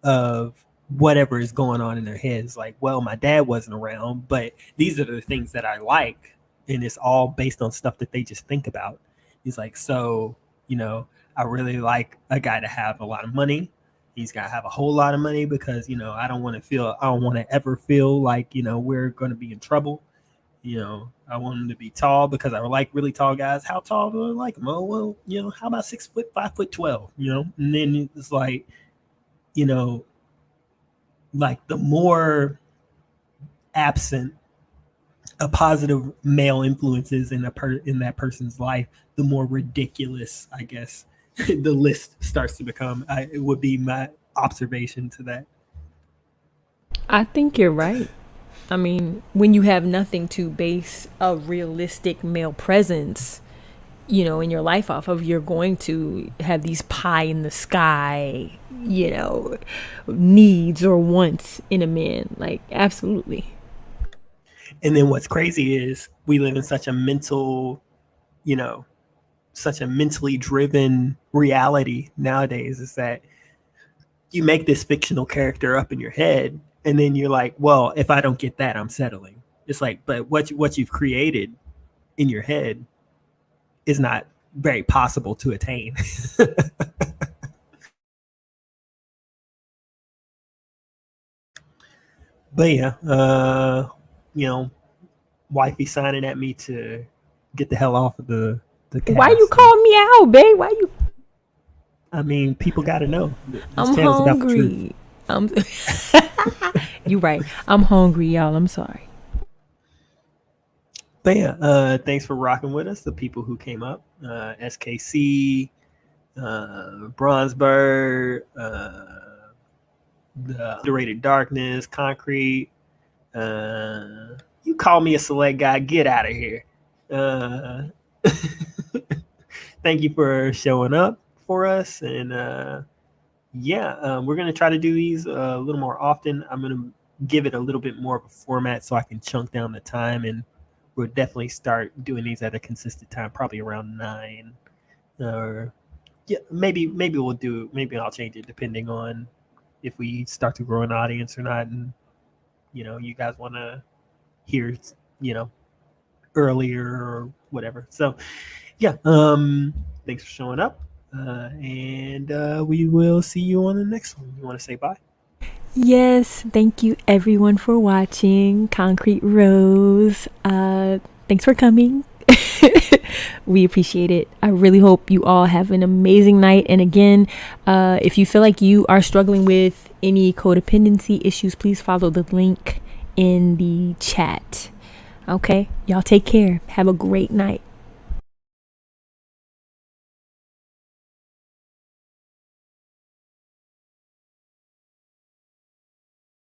of whatever is going on in their heads. Like, well, my dad wasn't around, but these are the things that I like, and it's all based on stuff that they just think about. He's like, so I really like a guy to have a lot of money. He's got to have a whole lot of money because I don't want to ever feel like we're going to be in trouble. I want him to be tall because I like really tall guys. How tall do I like him? Oh, well, how about 6 foot, 5 foot 12? And then it's you know, like the more absent a positive male influence is in that person's life, the more ridiculous, I guess, the list starts to become. It would be my observation to that. I think you're right. I mean, when you have nothing to base a realistic male presence, in your life off of, you're going to have these pie in the sky, needs or wants in a man. Like, absolutely. And then what's crazy is we live in such a mentally driven reality nowadays, is that you make this fictional character up in your head, and then you're like, well, if I don't get that, I'm settling. It's like, but what you've created in your head is not very possible to attain. But yeah, you know, wifey signing at me to get the hell off of the Why you cast. call me out, babe? Why you? I mean, people got to know this I'm channel's about the truth. hungry. I'm. You right. I'm hungry, y'all. I'm sorry. But yeah, thanks for rocking with us, the people who came up. SKC, Bronzeberg, the Underrated Darkness, Concrete. You call me a select guy, get out of here. Thank you for showing up for us. And we're going to try to do these a little more often. I'm going to give it a little bit more of a format so I can chunk down the time. And we'll definitely start doing these at a consistent time, probably around 9. Or maybe I'll change it depending on if we start to grow an audience or not. And, you guys want to hear, earlier or whatever. So, thanks for showing up. And we will see you on the next one. You want to say bye? Yes, thank you everyone for watching Concrete Rose. Thanks for coming. We appreciate it. I really hope you all have an amazing night. And again, if you feel like you are struggling with any codependency issues, please follow the link in the chat. Okay, y'all take care. Have a great night.